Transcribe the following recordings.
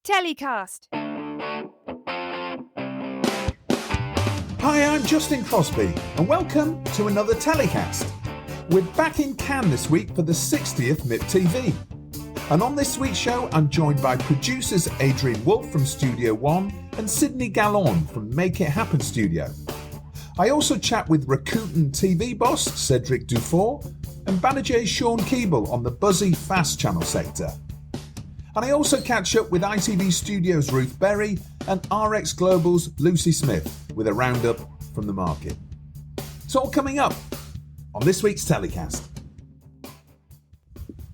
TellyCast. Hi, I'm Justin Crosby, and welcome to another TellyCast. We're back in Cannes this week for the 60th MIPTV. And on this week's show, I'm joined by producers Adrian Woolfe from Studio One and Sydney Gallonde from Make It Happen Studio. I also chat with Rakuten TV boss Cedric Dufuor and Banijay's Shaun Keeble on the buzzy fast channel sector. And I also catch up with ITV Studios' Ruth and RX Global's Lucy Smith with a roundup from the market. It's all coming up on this week's TellyCast.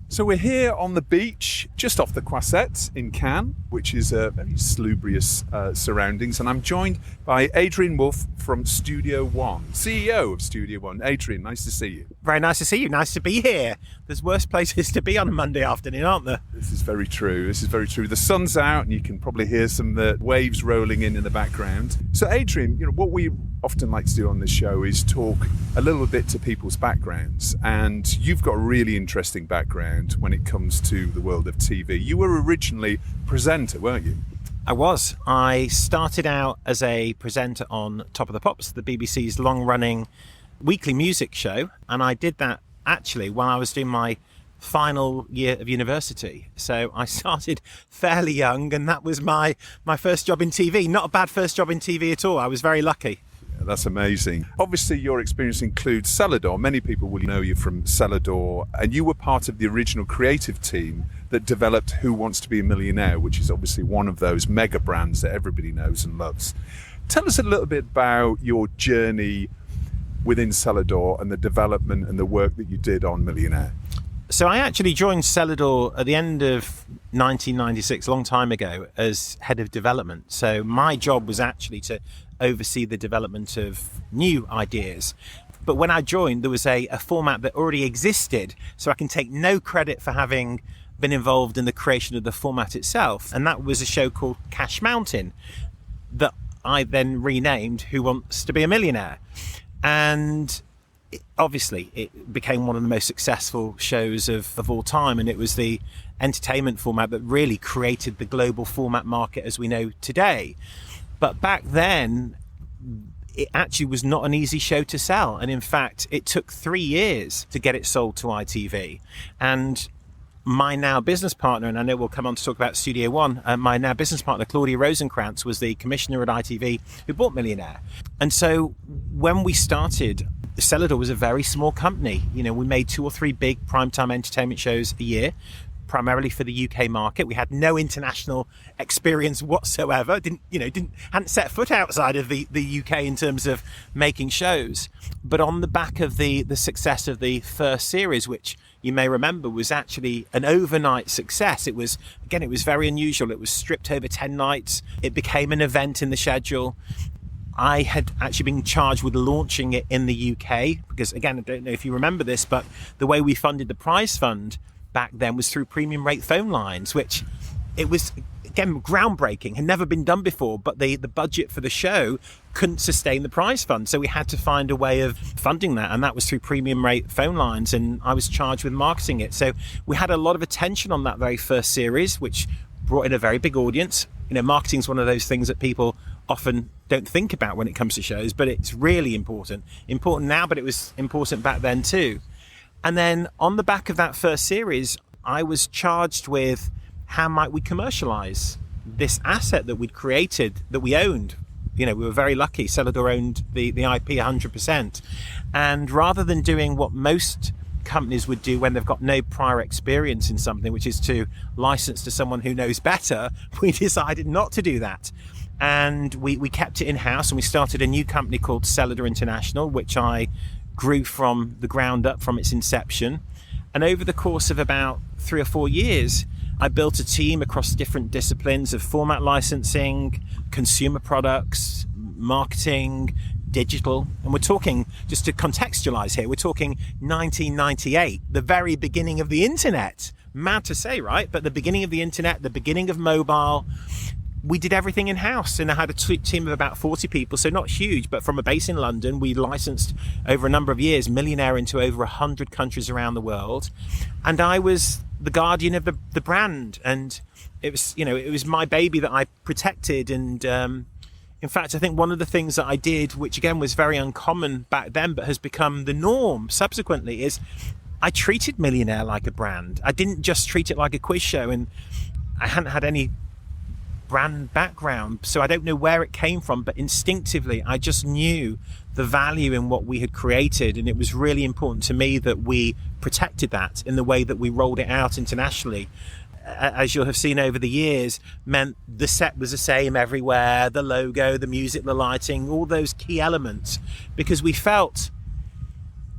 So we're here on the beach, just off the Croisette in Cannes, which is a very salubrious surroundings, and I'm joined by Adrian Woolfe from Studio One, CEO of Studio One. Adrian, nice to see you. Very nice to see you. Nice to be here. There's worse places to be on a Monday afternoon, aren't there? This is very true. The sun's out, and you can probably hear some of the waves rolling in the background. So, Adrian, what we often like to do on this show is talk a little bit to people's backgrounds, and you've got a really interesting background when it comes to the world of TV. You were originally a presenter, weren't you? I was. I started out as a presenter on Top of the Pops, the BBC's long-running weekly music show, and I did that actually while I was doing my final year of university. So I started fairly young, and that was my first job in TV. Not a bad first job in TV at all. I was very lucky. That's amazing. Obviously, your experience includes Cellar Door. Many people will know you from Cellar Door, and you were part of the original creative team that developed Who Wants to Be a Millionaire, which is obviously one of those mega brands that everybody knows and loves. Tell us a little bit about your journey within Cellar Door and the development and the work that you did on Millionaire. So I actually joined Cellar Door at the end of 1996, a long time ago, as head of development. So my job was actually to oversee the development of new ideas. But when I joined, there was a format that already existed, so I can take no credit for having been involved in the creation of the format itself. And that was a show called Cash Mountain that I then renamed Who Wants to Be a Millionaire. And obviously it became one of the most successful shows of all time, and it was the entertainment format that really created the global format market as we know today. But back then, it actually was not an easy show to sell. And in fact, it took 3 years to get it sold to ITV. And my now business partner, and I know we'll come on to talk about Studio One, my now business partner, Claudia Rosenkrantz, was the commissioner at ITV who bought Millionaire. And so when we started, Cellar Door was a very small company. We made 2 or 3 big primetime entertainment shows a year, primarily for the UK market. We had no international experience whatsoever. Hadn't set foot outside of the UK in terms of making shows. But on the back of the success of the first series, which you may remember was actually an overnight success. It was very unusual. It was stripped over 10 nights. It became an event in the schedule. I had actually been charged with launching it in the UK because, again, I don't know if you remember this, but the way we funded the prize fund back then was through premium rate phone lines, which it was, again, groundbreaking, had never been done before, but the budget for the show couldn't sustain the prize fund. So we had to find a way of funding that, and that was through premium rate phone lines, and I was charged with marketing it. So we had a lot of attention on that very first series, which brought in a very big audience. Marketing is one of those things that people often don't think about when it comes to shows, but it's really important now, but it was important back then too. And then on the back of that first series, I was charged with how might we commercialize this asset that we'd created, that we owned. We were very lucky. Cellar Door owned the IP 100%. And rather than doing what most companies would do when they've got no prior experience in something, which is to license to someone who knows better, we decided not to do that. And we kept it in-house, and we started a new company called Cellar Door International, which I grew from the ground up from its inception. And over the course of about 3 or 4 years, I built a team across different disciplines of format licensing, consumer products, marketing, digital. And we're talking, just to contextualize here, we're talking 1998, the very beginning of the internet. Mad to say, right? But the beginning of the internet, the beginning of mobile. we did everything in-house, and I had a team of about 40 people, so not huge, but from a base in London. We licensed over a number of years Millionaire into over 100 countries around the world, and I was the guardian of the brand, and it was my baby that I protected. And in fact, I think one of the things that I did, which again was very uncommon back then but has become the norm subsequently, is I treated Millionaire like a brand. I didn't just treat it like a quiz show, and I hadn't had any brand background, so I don't know where it came from, but instinctively I just knew the value in what we had created, and it was really important to me that we protected that in the way that we rolled it out internationally. As you'll have seen over the years, meant the set was the same everywhere, the logo, the music, the lighting, all those key elements, because we felt,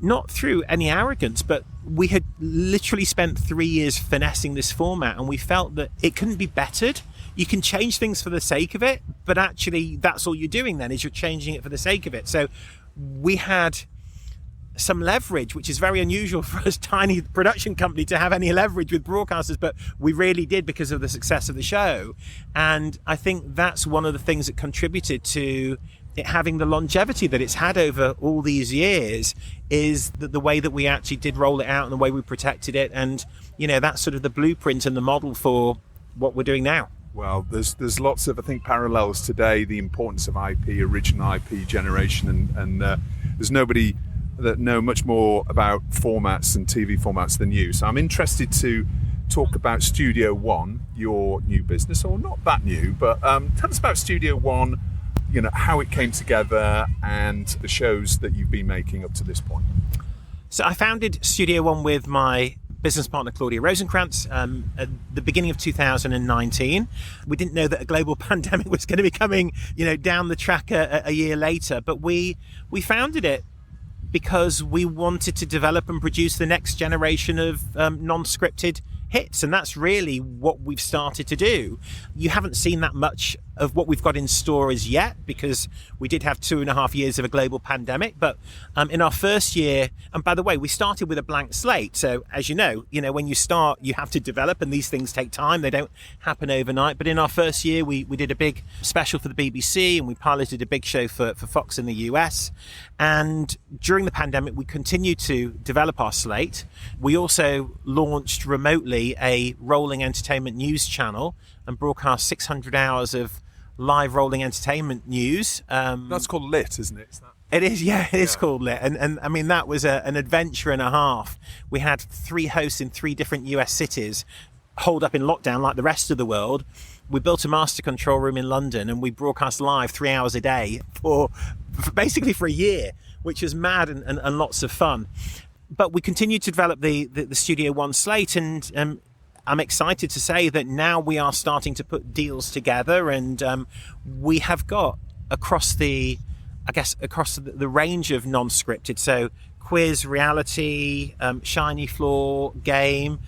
not through any arrogance, but we had literally spent 3 years finessing this format, and we felt that it couldn't be bettered. You can change things for the sake of it, but actually that's all you're doing then, is you're changing it for the sake of it. So we had some leverage, which is very unusual for a tiny production company to have any leverage with broadcasters, but we really did because of the success of the show. And I think that's one of the things that contributed to it having the longevity that it's had over all these years, is the way that we actually did roll it out and the way we protected it. And, that's sort of the blueprint and the model for what we're doing now. Well, there's lots of, I think, parallels today, the importance of IP, original IP generation, and there's nobody that know much more about formats and TV formats than you. So I'm interested to talk about Studio One, your new business, or not that new, but tell us about Studio One, how it came together and the shows that you've been making up to this point. So I founded Studio One with my business partner Claudia Rosenkrantz at the beginning of 2019. We didn't know that a global pandemic was going to be coming, down the track a year later, but we founded it because we wanted to develop and produce the next generation of non-scripted hits, and that's really what we've started to do. You haven't seen that much of what we've got in store as yet, because we did have 2.5 years of a global pandemic, but in our first year, and by the way, we started with a blank slate, so as you know, when you start, you have to develop, and these things take time, they don't happen overnight. But in our first year, we did a big special for the BBC, and we piloted a big show for Fox in the US, and during the pandemic, we continued to develop our slate. We also launched remotely a rolling entertainment news channel and broadcast 600 hours of live rolling entertainment news. That's called Lit, isn't it? It is, yeah, it is called Lit. And I mean, that was an adventure and a half. We had 3 hosts in 3 different US cities, holed up in lockdown like the rest of the world. We built a master control room in London, and we broadcast live 3 hours a day for basically for a year, which was mad and lots of fun. But we continued to develop the Studio One slate, and I'm excited to say that now we are starting to put deals together, and we have got across the range of non-scripted, so quiz, reality, shiny floor, game.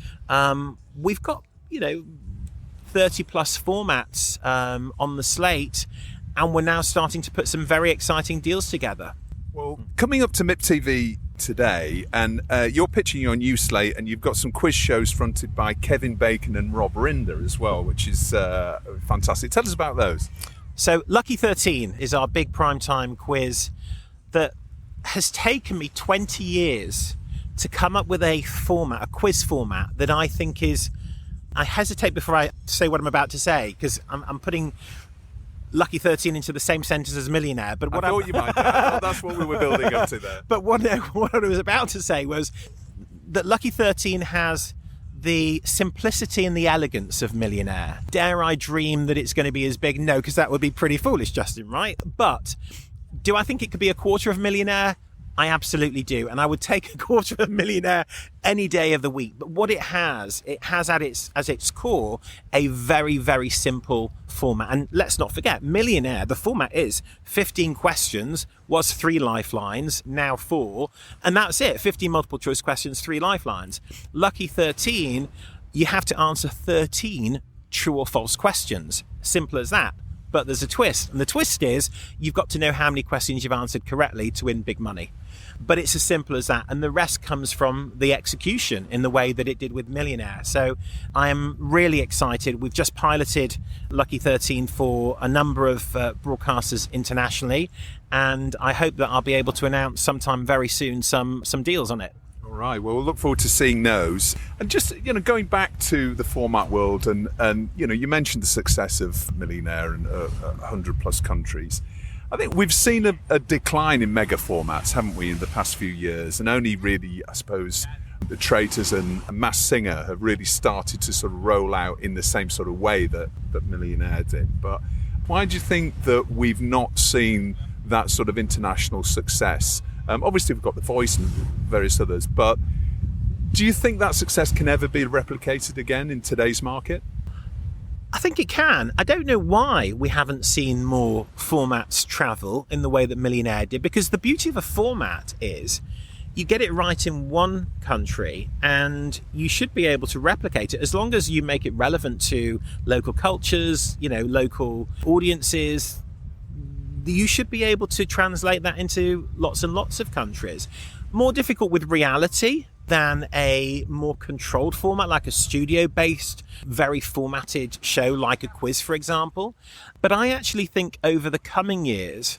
We've got 30 plus formats on the slate, and we're now starting to put some very exciting deals together. Well, coming up to MIPTV today, and you're pitching your new slate, and you've got some quiz shows fronted by Kevin Bacon and Rob Rinder as well, which is fantastic. Tell us about those. So Lucky 13 is our big primetime quiz that has taken me 20 years to come up with a quiz format that I think is, I hesitate before I say what I'm about to say, because I'm putting Lucky 13 into the same sentence as Millionaire. But what I thought you might. That's what we were building up to there. But what I was about to say was that Lucky 13 has the simplicity and the elegance of Millionaire. Dare I dream that it's going to be as big? No, because that would be pretty foolish, Justin, right? But do I think it could be a quarter of Millionaire? I absolutely do, and I would take a quarter of Millionaire any day of the week. But what it has at its core a very, very simple format. And let's not forget, Millionaire, the format is 15 questions, was 3 lifelines, now 4, and that's it. 15 multiple choice questions, 3 lifelines. Lucky 13, you have to answer 13 true or false questions. Simple as that. But there's a twist. And the twist is you've got to know how many questions you've answered correctly to win big money. But it's as simple as that. And the rest comes from the execution in the way that it did with Millionaire. So I am really excited. We've just piloted Lucky 13 for a number of broadcasters internationally. And I hope that I'll be able to announce sometime very soon some deals on it. All right. Well, we'll look forward to seeing those. And just, going back to the format world and you mentioned the success of Millionaire in 100 plus countries. I think we've seen a decline in mega formats, haven't we, in the past few years? And only really, I suppose, The Traitors and Masked Singer have really started to sort of roll out in the same sort of way that Millionaire did. But why do you think that we've not seen that sort of international success? Obviously, we've got The Voice and various others, but do you think that success can ever be replicated again in today's market? I think it can. I don't know why we haven't seen more formats travel in the way that Millionaire did, because the beauty of a format is you get it right in one country and you should be able to replicate it as long as you make it relevant to local cultures, local audiences. You should be able to translate that into lots and lots of countries. More difficult with reality than a more controlled format like a studio-based, very formatted show like a quiz, for example. But I actually think over the coming years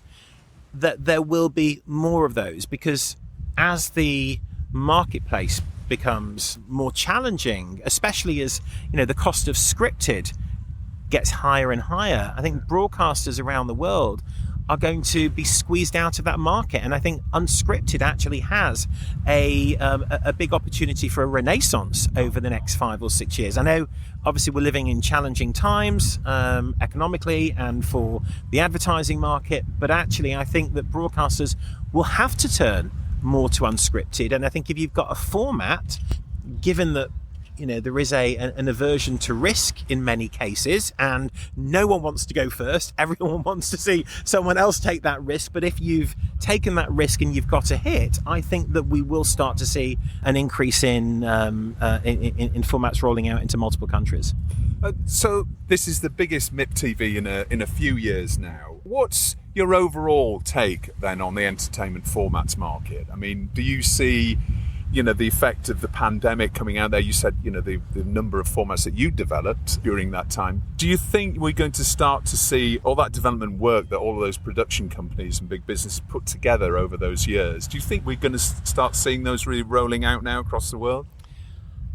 that there will be more of those, because as the marketplace becomes more challenging, especially as the cost of scripted gets higher and higher, I think broadcasters around the world are going to be squeezed out of that market. And I think unscripted actually has a big opportunity for a renaissance over the next 5 or 6 years. I know obviously we're living in challenging times economically and for the advertising market, but actually I think that broadcasters will have to turn more to unscripted. And I think if you've got a format, given that there is an aversion to risk in many cases, and no one wants to go first. Everyone wants to see someone else take that risk. But if you've taken that risk and you've got a hit, I think that we will start to see an increase in formats rolling out into multiple countries. So this is the biggest MIPTV in a few years now. What's your overall take then on the entertainment formats market? I mean, do you see the effect of the pandemic coming out there? You said, the number of formats that you developed during that time. Do you think we're going to start to see all that development work that all of those production companies and big businesses put together over those years? Do you think we're going to start seeing those really rolling out now across the world?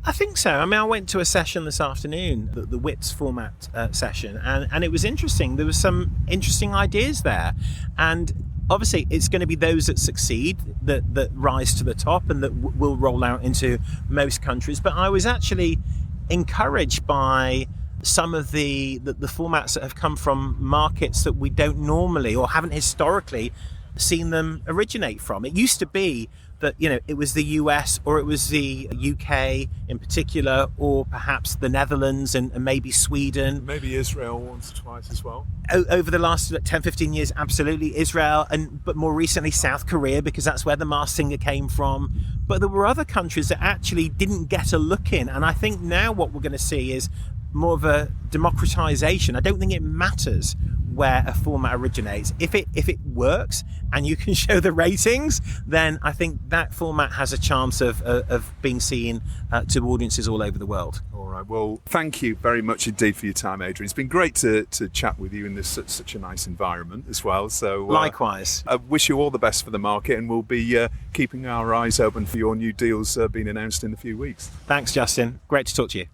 I think so. I mean, I went to a session this afternoon, the WITS format session, and it was interesting. There were some interesting ideas there. And obviously, it's going to be those that succeed that rise to the top and that will roll out into most countries. But I was actually encouraged by some of the formats that have come from markets that we don't normally or haven't historically seen them originate from. It used to be that it was the US or it was the UK in particular, or perhaps the Netherlands and maybe Sweden. Maybe Israel once or twice as well. Over the last 10-15 years, absolutely Israel, but more recently South Korea, because that's where the Masked Singer came from. But there were other countries that actually didn't get a look in, and I think now what we're going to see is more of a democratization. I don't think it matters where a format originates. If it works and you can show the ratings, then I think that format has a chance of being seen to audiences all over the world. All right. Well, thank you very much indeed for your time, Adrian. It's been great to chat with you in this such a nice environment as well. So likewise. I wish you all the best for the market, and we'll be keeping our eyes open for your new deals being announced in a few weeks. Thanks, Justin. Great to talk to you.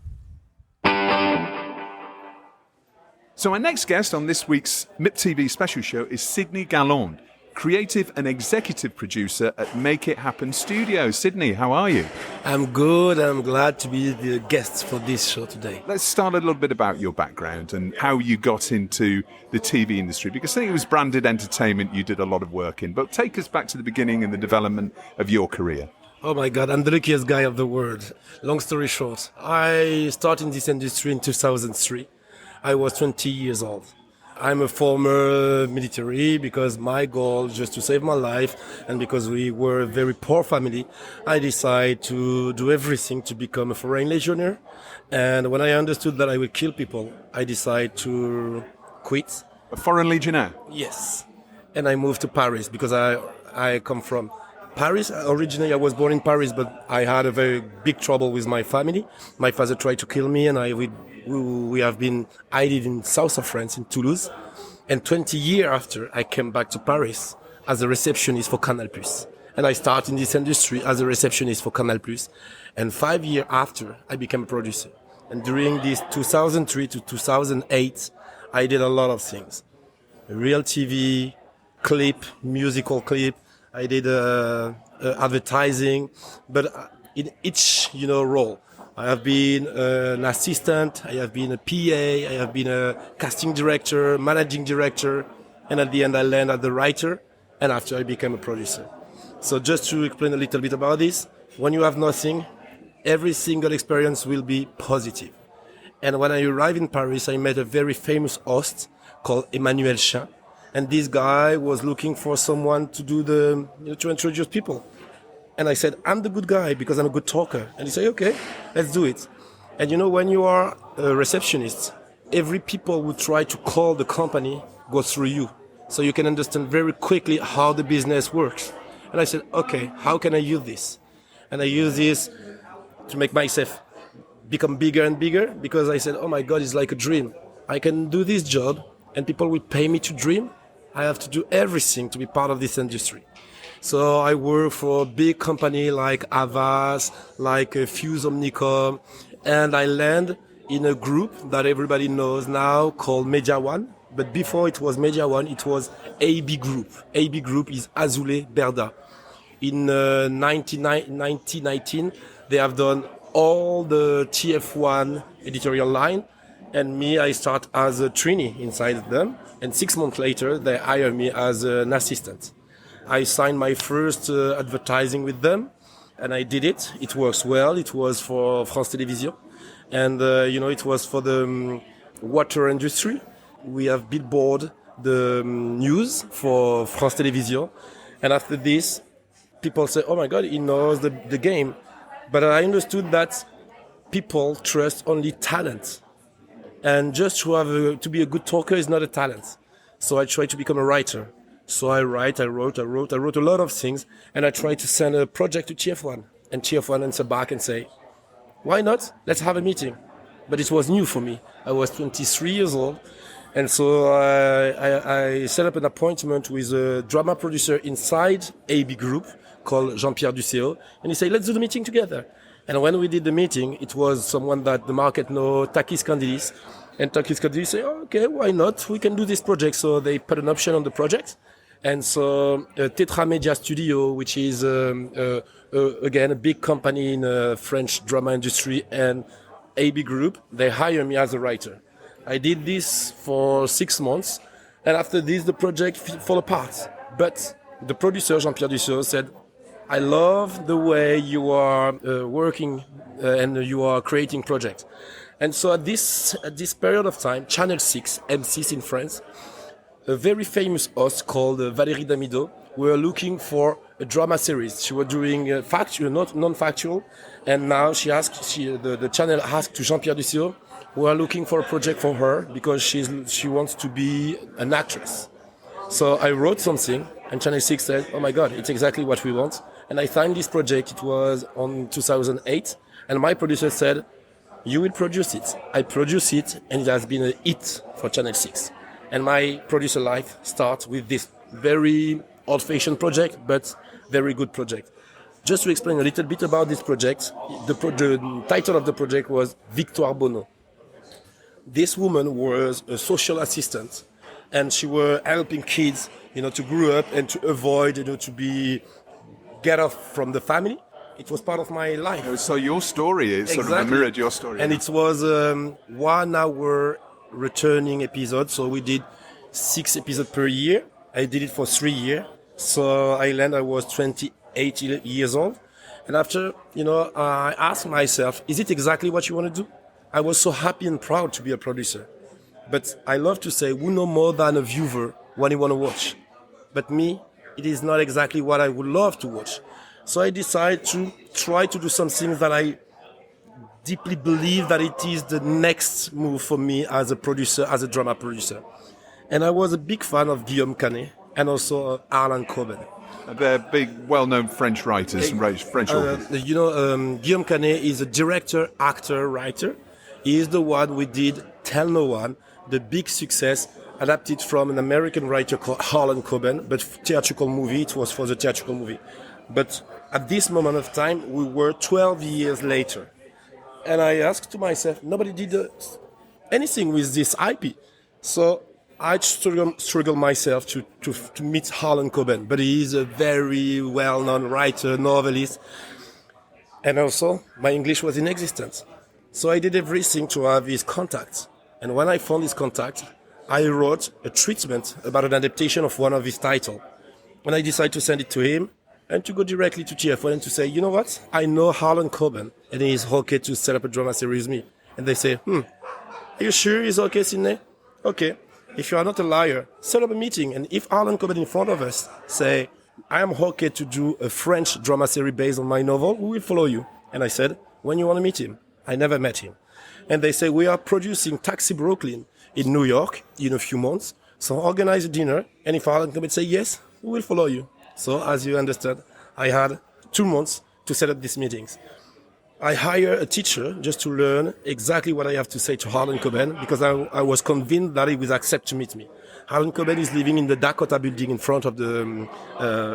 So our next guest on this week's MIPTV special show is Sydney Gallonde, creative and executive producer at Make It Happen Studios. Sydney, how are you? I'm good. I'm glad to be the guest for this show today. Let's start a little bit about your background and how you got into the TV industry, because I think it was branded entertainment you did a lot of work in. But take us back to the beginning and the development of your career. Oh my God, I'm the luckiest guy of the world. Long story short, I started in this industry in 2003. I was 20 years old. I'm a former military because my goal just to save my life, and because we were a very poor family, I decided to do everything to become a foreign legionnaire. And when I understood that I would kill people, I decided to quit A Foreign Legionnaire? Yes. And I moved to Paris because I come from Paris. Originally, I was born in Paris, but I had a very big trouble with my family. My father tried to kill me, and we have been hiding in south of France, in Toulouse. And 20 years after, I came back to Paris as a receptionist for Canal+. And I started in this industry as a receptionist for Canal+. And 5 years after, I became a producer. And during this 2003 to 2008, I did a lot of things. Real TV, clip, musical clip. I did advertising. But in each, role, I have been an assistant, I have been a PA, I have been a casting director, managing director, and at the end I landed as the writer, and after I became a producer. So just to explain a little bit about this, when you have nothing, every single experience will be positive. And when I arrived in Paris, I met a very famous host called Emmanuel Shaun, and this guy was looking for someone to do to introduce people. And I said, I'm the good guy because I'm a good talker. And he said, okay, let's do it. And when you are a receptionist, every people who try to call the company goes through you. So you can understand very quickly how the business works. And I said, okay, how can I use this? And I use this to make myself become bigger and bigger because I said, oh my God, it's like a dream. I can do this job and people will pay me to dream. I have to do everything to be part of this industry. So I work for a big company like Avas, like Fuse Omnicom, and I land in a group that everybody knows now called Media One. But before it was Media One, it was AB Group. AB Group is Azoulay Berda. In 1919, they have done all the TF1 editorial line, and me, I start as a trainee inside them, and 6 months later, they hire me as an assistant. I signed my first advertising with them, and I did it. It works well. It was for France Télévisions, and it was for the water industry. We have billboard the news for France Télévisions, and after this, people say, "Oh my God, he knows the game." But I understood that people trust only talent, and just to be a good talker is not a talent. So I tried to become a writer. So I wrote a lot of things, and I tried to send a project to TF1. And TF1 answered back and say, why not? Let's have a meeting. But it was new for me. I was 23 years old. And so I set up an appointment with a drama producer inside AB Group called Jean-Pierre Dufuor. And he said, let's do the meeting together. And when we did the meeting, it was someone that the market knows, Takis Candilis. And Takis Candilis said, oh, okay, why not? We can do this project. So they put an option on the project. And so Tetra Media Studio, which is, again, a big company in the French drama industry, and AB Group, they hire me as a writer. I did this for 6 months, and after this, the project fell apart. But the producer, Jean-Pierre Dufuor, said, I love the way you are working and you are creating projects. And so at this period of time, Channel 6, M6 in France, a very famous host called Valérie Damido were looking for a drama series. She was doing factual, not non-factual, and now the channel asked to Jean-Pierre Dufuor, who are looking for a project for her because she wants to be an actress. So I wrote something, and Channel 6 said, oh my God, it's exactly what we want. And I signed this project. It was on 2008, and my producer said, you will produce it. I produced it, and it has been a hit for Channel 6. And my producer life starts with this very old-fashioned project, but very good project. Just to explain a little bit about this project, the title of the project was Victoire Bono. This woman was a social assistant, and she was helping kids, to grow up and to avoid, to get off from the family. It was part of my life. So your story is exactly. Sort of mirrored your story. And it was 1 hour returning episode, so we did 6 episodes per year. I did it for 3 years. So I was 28 years old. And after, I asked myself, is it exactly what you want to do? I was so happy and proud to be a producer. But I love to say, we know more than a viewer what you want to watch. But me, it is not exactly what I would love to watch. So I decided to try to do something that I deeply believe that it is the next move for me as a producer, as a drama producer. And I was a big fan of Guillaume Canet and also of Harlan Coben. They're big, well-known French writers and French authors. Guillaume Canet is a director, actor, writer. He is the one who did Tell No One, the big success adapted from an American writer called Harlan Coben, but theatrical movie. It was for the theatrical movie. But at this moment of time, we were 12 years later. And I asked to myself, nobody did anything with this IP. So I struggle myself to meet Harlan Coben, but he is a very well-known writer, novelist, and also my English was inexistent. So I did everything to have his contacts. And when I found his contact, I wrote a treatment about an adaptation of one of his titles. And I decided to send it to him and to go directly to TF1 and to say, you know what? I know Harlan Coben, and he is okay to set up a drama series with me. And they say, are you sure he's okay, Sydney? Okay. If you are not a liar, set up a meeting. And if Harlan Coben in front of us say, I am okay to do a French drama series based on my novel, we will follow you. And I said, when you want to meet him? I never met him. And they say, we are producing Taxi Brooklyn in New York in a few months. So organize a dinner. And if Harlan Coben say yes, we will follow you. So as you understand, I had 2 months to set up these meetings. I hired a teacher just to learn exactly what I have to say to Harlan Coben because I was convinced that he would accept to meet me. Harlan Coben is living in the Dakota building in front of the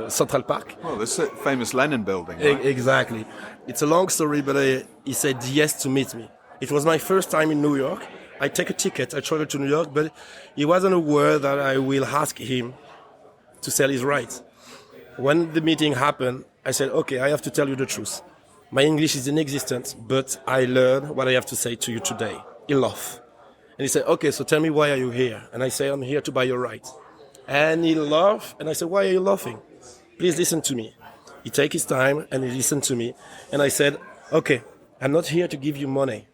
Central Park. Oh, the famous Lennon building, right? Exactly. It's a long story, but he said yes to meet me. It was my first time in New York. I take a ticket, I travel to New York, but he wasn't aware that I will ask him to sell his rights. When the meeting happened, I said, okay, I have to tell you the truth. My English is inexistent, but I learned what I have to say to you today. He laughed. And he said, okay, so tell me, why are you here? And I say, I'm here to buy your rights. And he laughed, and I said, why are you laughing? Please listen to me. He take his time, and he listened to me. And I said, okay, I'm not here to give you money.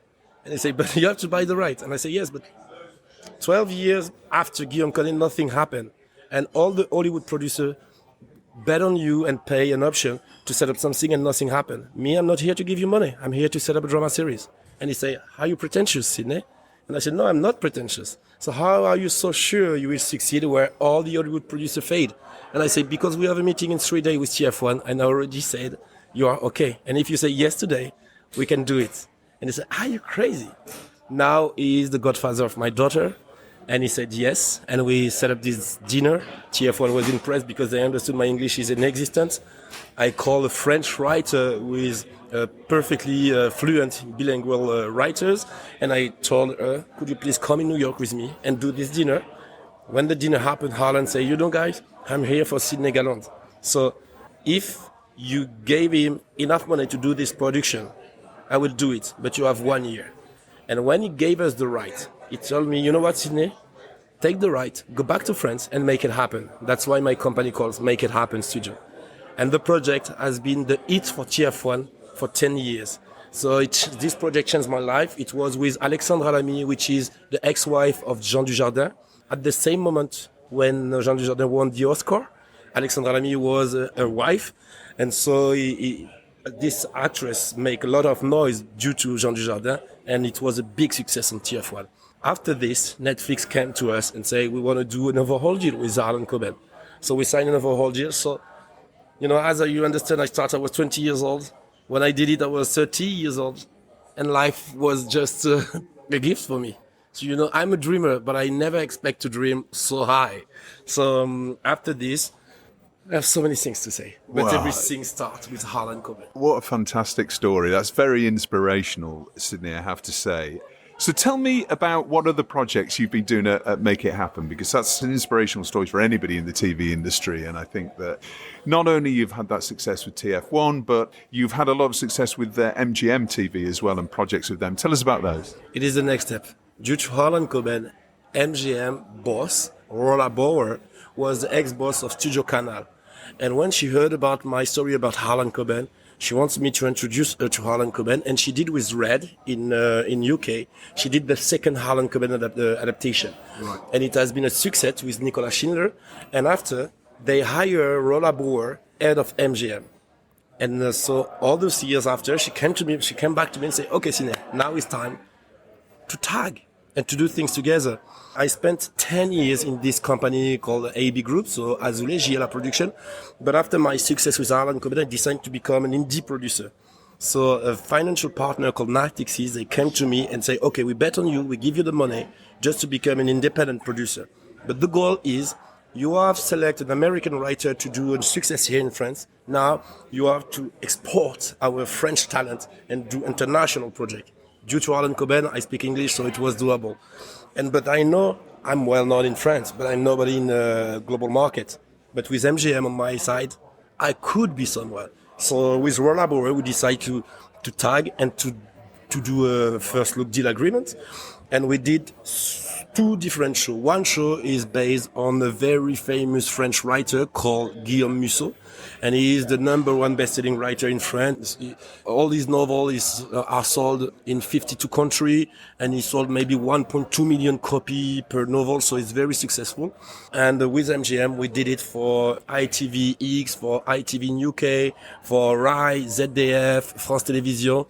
And he said, but you have to buy the rights. And I said, yes, but 12 years after Guillaume Canet, nothing happened. And all the Hollywood producers bet on you and pay an option to set up something and nothing happened. Me, I'm not here to give you money. I'm here to set up a drama series. And he say, are you pretentious, Sydney? And I said, no, I'm not pretentious. So how are you so sure you will succeed where all the Hollywood producers fade? And I say, because we have a meeting in 3 days with TF1 and I already said, you are okay. And if you say yes today, we can do it. And he said, are you crazy? Now he is the godfather of my daughter. And he said yes, and we set up this dinner. TF1 was impressed because they understood my English is inexistent. I called a French writer who is perfectly fluent bilingual writers, and I told her, could you please come in New York with me and do this dinner? When the dinner happened, Harlan said, you know guys, I'm here for Sydney Gallonde. So if you gave him enough money to do this production, I will do it, but you have 1 year. And when he gave us the right, he told me, you know what, Sydney? Take the right, go back to France and make it happen. That's why my company calls Make It Happen Studio. And the project has been the hit for TF1 for 10 years. So this project changed my life. It was with Alexandra Lamy, which is the ex-wife of Jean Dujardin. At the same moment when Jean Dujardin won the Oscar, Alexandra Lamy was her wife. And so this actress make a lot of noise due to Jean Dujardin, and it was a big success on TF1. After this, Netflix came to us and said, we want to do an overhaul deal with Harlan Coben. So we signed an overhaul deal. So, as you understand, I was 20 years old. When I did it, I was 30 years old. And life was just a gift for me. So, I'm a dreamer, but I never expect to dream so high. So after this, I have so many things to say, but wow. Everything starts with Harlan Coben. What a fantastic story. That's very inspirational, Sydney, I have to say. So tell me about what other projects you've been doing at Make It Happen, because that's an inspirational story for anybody in the TV industry. And I think that not only you've had that success with TF1, but you've had a lot of success with MGM TV as well and projects with them. Tell us about those. It is the next step. Due to Harlan Coben, MGM boss, Rolla Bauer, was the ex-boss of Studio Canal. And when she heard about my story about Harlan Coben, she wants me to introduce her to Harlan Coben, and she did with Red in UK. She did the second Harlan Coben adaptation. Right. And it has been a success with Nicola Schindler. And after, they hire Rolla Bauer, head of MGM. And so all those years after, she came back to me and said, okay, Sine, now it's time to tag and to do things together. I spent 10 years in this company called AB Group, so Azulé, JLA Production. But after my success with Harlan Coben, I decided to become an indie producer. So a financial partner called Natixis, they came to me and say, okay, we bet on you, we give you the money just to become an independent producer. But the goal is you have selected an American writer to do a success here in France. Now you have to export our French talent and do international project. Due to Harlan Coben, I speak English, so it was doable. But I know I'm well known in France, but I'm nobody in the global market. But with MGM on my side, I could be somewhere. So with Rollabore, we decided to tag and to do a first look deal agreement. And we did two different shows. One show is based on a very famous French writer called Guillaume Musso. And he is the number one best-selling writer in France. All his novels are sold in 52 countries, and he sold maybe 1.2 million copies per novel, so it's very successful. And with MGM, we did it for ITV-X, for ITV in UK, for RAI, ZDF, France Télévisions,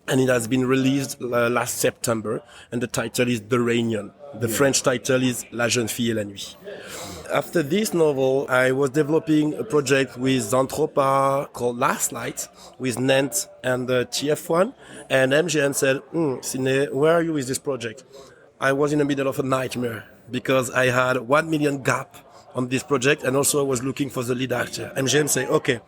and it has been released last September, and the title is The Réunion. The French title is La Jeune Fille et la Nuit. After this novel, I was developing a project with Zanthropa called Last Light, with Nantes and TF1, and MGM said, Sydney, where are you with this project? I was in the middle of a nightmare, because I had 1 million gap on this project, and also I was looking for the lead actor. MGM said, okay,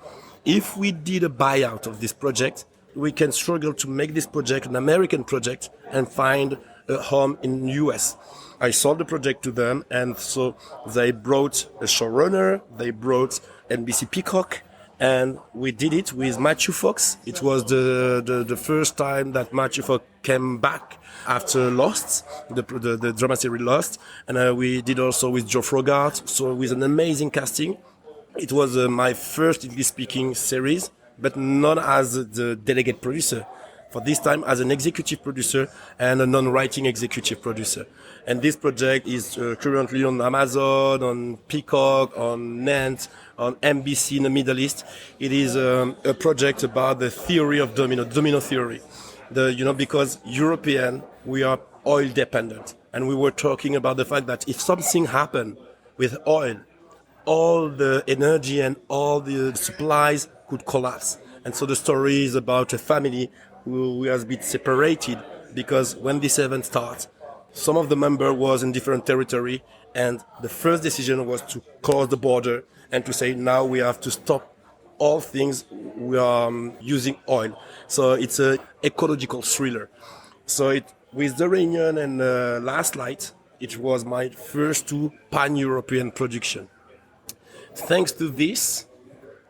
if we did a buyout of this project, we can struggle to make this project an American project and find a home in the US. I sold the project to them, and so they brought a showrunner, they brought NBC Peacock, and we did it with Matthew Fox. It was the first time that Matthew Fox came back after Lost, the drama series Lost, and we did also with Joe Frogart, so with an amazing casting. It was my first English-speaking series, but not as the delegate producer. For this time as an executive producer and a non-writing executive producer. And this project is currently on Amazon, on Peacock, on Nantes, on NBC in the Middle East. It is a project about the theory of domino theory. Because European, we are oil dependent. And we were talking about the fact that if something happened with oil, all the energy and all the supplies could collapse. And so the story is about a family who has been separated because when this event starts, some of the members was in different territory, and the first decision was to close the border and to say now we have to stop all things we are using oil. So it's a ecological thriller. So with The Réunion and Last Light, it was my first two pan-European production. Thanks to this,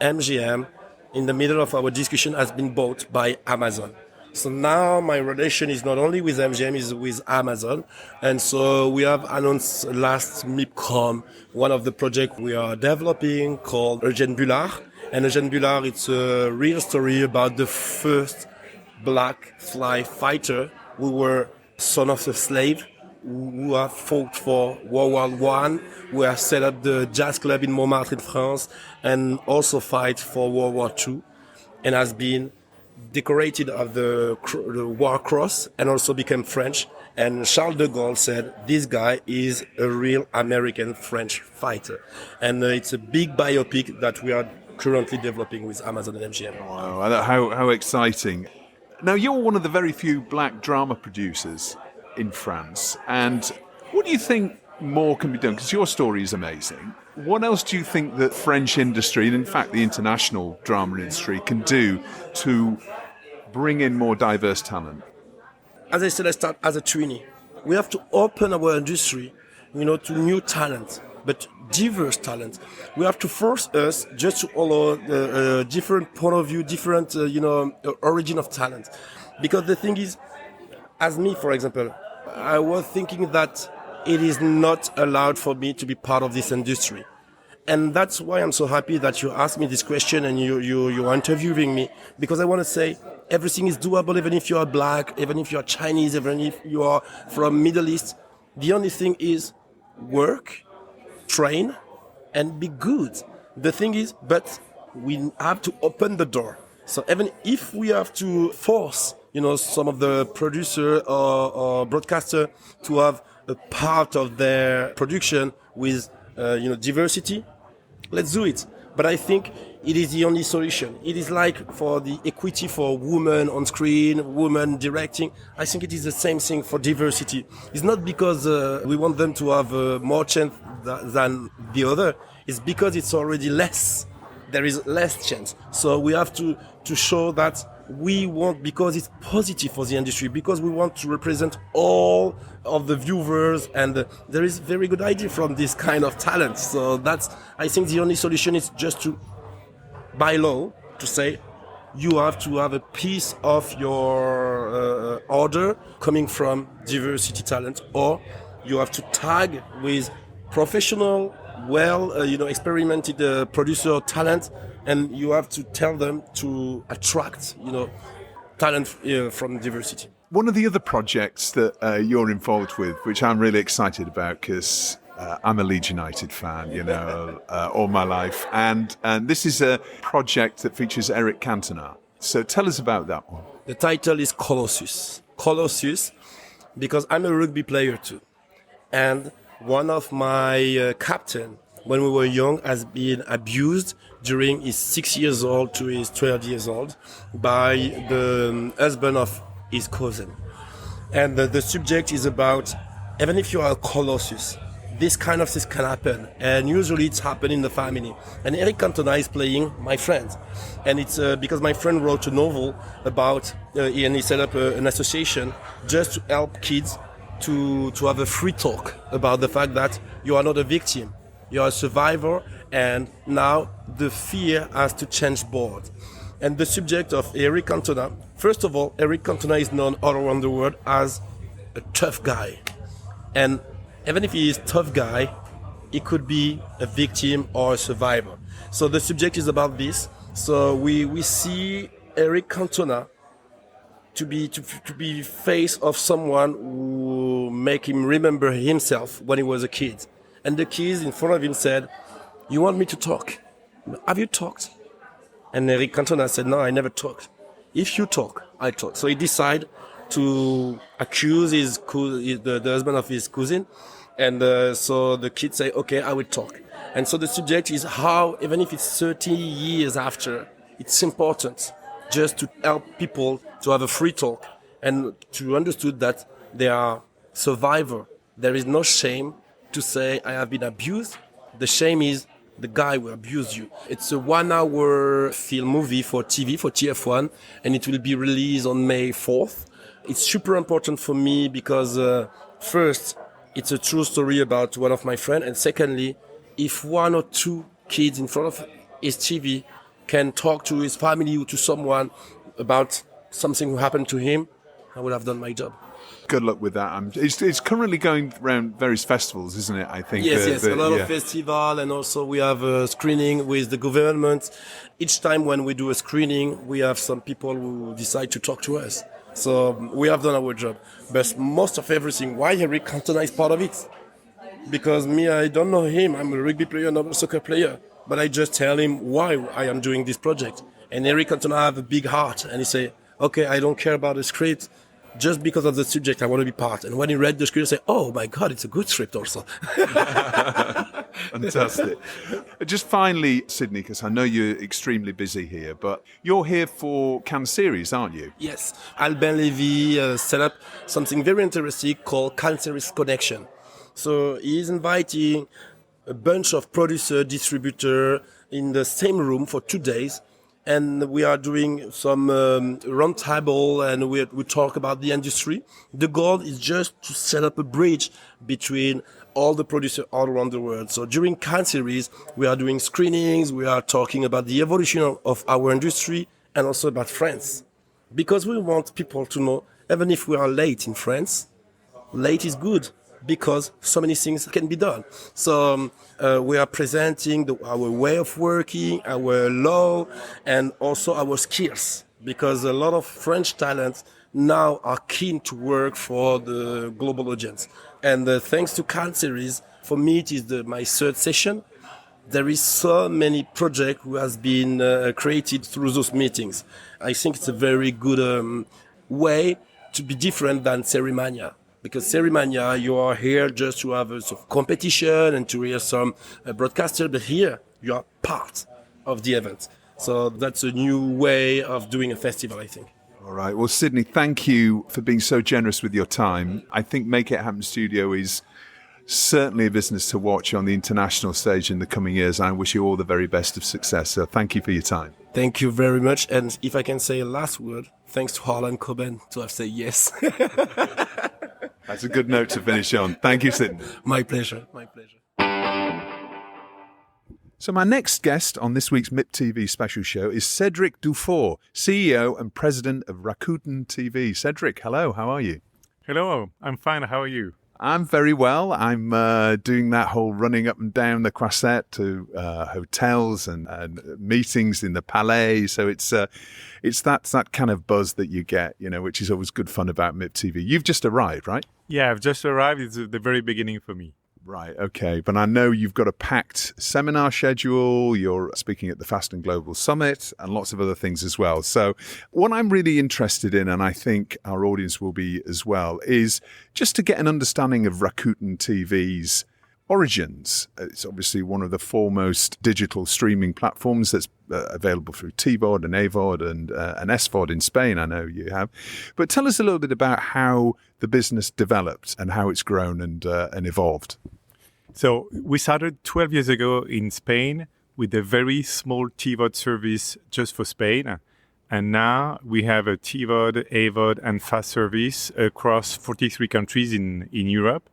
MGM, in the middle of our discussion, has been bought by Amazon. So now my relation is not only with MGM, is with Amazon. And so we have announced last MIPCOM one of the projects we are developing called Eugène Bullard. And Eugène Bullard, it's a real story about the first black fly fighter who were son of a slave, who have fought for World War I, who have set up the jazz club in Montmartre in France, and also fight for World War II, and has been decorated of the War Cross, and also became French. And Charles de Gaulle said, this guy is a real American French fighter. And it's a big biopic that we are currently developing with Amazon and MGM. Wow, how exciting. Now, you're one of the very few black drama producers in France, and what do you think more can be done? Because your story is amazing. What else do you think that French industry, and in fact the international drama industry, can do to bring in more diverse talent? As I said, I start as a trainee. We have to open our industry, to new talent, but diverse talent. We have to force us just to allow a different point of view, different, origin of talent. Because the thing is, as me, for example, I was thinking that it is not allowed for me to be part of this industry. And that's why I'm so happy that you asked me this question and you're interviewing me, because I want to say everything is doable, even if you are black, even if you are Chinese, even if you are from Middle East. The only thing is work, train, and be good. The thing is, but we have to open the door. So even if we have to force some of the producer or broadcaster to have a part of their production with, diversity. Let's do it. But I think it is the only solution. It is like for the equity for women on screen, women directing. I think it is the same thing for diversity. It's not because we want them to have more chance than the other. It's because it's already less. There is less chance. So we have to show that we want, because it's positive for the industry, because we want to represent all of the viewers, and there is very good idea from this kind of talent. So that's, I think the only solution is just to, by law, to say you have to have a piece of your order coming from diversity talent, or you have to tag with professional, experimented producer talent, and you have to tell them to attract, talent from diversity. One of the other projects that you're involved with, which I'm really excited about because I'm a Leeds United fan, all my life. And this is a project that features Eric Cantona. So tell us about that one. The title is Colossus. Colossus, because I'm a rugby player too. And one of my captain, when we were young, has been abused during his 6 years old to his 12 years old by the husband of his cousin. And the subject is about, even if you are a colossus, this kind of things can happen. And usually it's happened in the family. And Eric Cantona is playing my friend. And it's because my friend wrote a novel about, and he set up an association just to help kids to have a free talk about the fact that you are not a victim, you are a survivor, and now the fear has to change board. And the subject of Eric Cantona, first of all, Eric Cantona is known all around the world as a tough guy. And even if he is a tough guy, he could be a victim or a survivor. So the subject is about this. So we see Eric Cantona to be face of someone who make him remember himself when he was a kid. And the kids in front of him said, "You want me to talk? Have you talked?" And Eric Cantona said, "No, I never talked. If you talk, I talk." So he decided to accuse the husband of his cousin. And so the kids say, "Okay, I will talk." And so the subject is how, even if it's 30 years after, it's important just to help people to have a free talk and to understood that they are survivor. There is no shame to say, "I have been abused." The shame is the guy who abused you. It's a 1-hour film movie for TV, for TF1, and it will be released on May 4th. It's super important for me because first, it's a true story about one of my friends, and secondly, if one or two kids in front of his TV can talk to his family or to someone about something who happened to him, I would have done my job. Good luck with that. It's currently going around various festivals, isn't it? I think. Yes, a lot of festivals, and also we have a screening with the government. Each time when we do a screening, we have some people who decide to talk to us. So we have done our job. But most of everything, why Eric Cantona is part of it? Because me, I don't know him. I'm a rugby player, not a soccer player. But I just tell him why I am doing this project. And Eric Cantona have a big heart, and he say, "Okay, I don't care about the script. Just because of the subject, I want to be part." And when he read the script, he say, "Oh my God, it's a good script also." Fantastic. Just finally, Sydney, because I know you're extremely busy here, but you're here for Cannes Series, aren't you? Yes. Albin Levy set up something very interesting called Cannes Series Connection. So he is inviting a bunch of producer, distributor in the same room for 2 days. And we are doing some round table, and we talk about the industry. The goal is just to set up a bridge between all the producers all around the world. So during Cannes Series, we are doing screenings, we are talking about the evolution of our industry and also about France. Because we want people to know, even if we are late in France, late is good, because so many things can be done. So we are presenting our way of working, our law, and also our skills, because a lot of French talents now are keen to work for the global audience. And thanks to Cannes Series, for me it is my third session. There is so many projects who has been created through those meetings. I think it's a very good way to be different than Cerimania. Because Cerimania, you are here just to have a sort of competition and to hear some broadcaster, but here you are part of the event. So that's a new way of doing a festival, I think. All right. Well, Sydney, thank you for being so generous with your time. I think Make It Happen Studio is certainly a business to watch on the international stage in the coming years. I wish you all the very best of success. So thank you for your time. Thank you very much. And if I can say a last word, thanks to Harlan Coben to have said yes. That's a good note to finish on. Thank you, Sydney. My pleasure. My pleasure. So my next guest on this week's MIPTV special show is Cedric Dufuor, CEO and President of Rakuten TV. Cedric, hello, how are you? Hello, I'm fine. How are you? I'm very well. I'm doing that whole running up and down the Croisette to hotels and meetings in the Palais. So it's that kind of buzz that you get, which is always good fun about MIPTV. You've just arrived, right? Yeah, I've just arrived. It's the very beginning for me. Right, okay. But I know you've got a packed seminar schedule, you're speaking at the Fast and Global Summit, and lots of other things as well. So what I'm really interested in, and I think our audience will be as well, is just to get an understanding of Rakuten TV's origins. It's obviously one of the foremost digital streaming platforms that's available through TVOD and AVOD and SVOD in Spain, I know you have. But tell us a little bit about how the business developed and how it's grown and evolved. So we started 12 years ago in Spain with a very small TVOD service just for Spain. And now we have a TVOD, AVOD, and FAST service across 43 countries in Europe.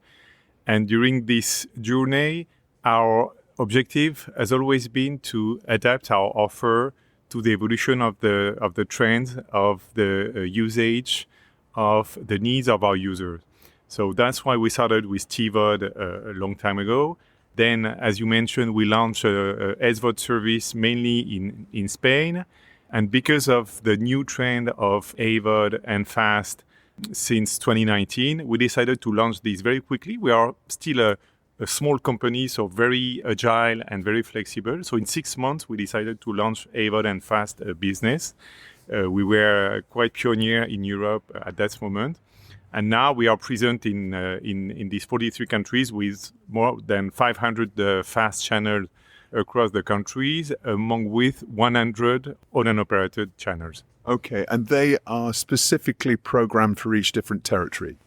And during this journey, our objective has always been to adapt our offer to the evolution of the trends, of the usage, of the needs of our users. So that's why we started with TVOD a long time ago. Then, as you mentioned, we launched a SVOD service mainly in Spain. And because of the new trend of AVOD and FAST since 2019, we decided to launch this very quickly. We are still a small company, so very agile and very flexible. So in 6 months, we decided to launch AVOD and FAST business. We were quite pioneer in Europe at that moment. And now we are present in these 43 countries with more than 500 FAST channels across the countries, with 100 owned and operated channels. Okay, and they are specifically programmed for each different territory?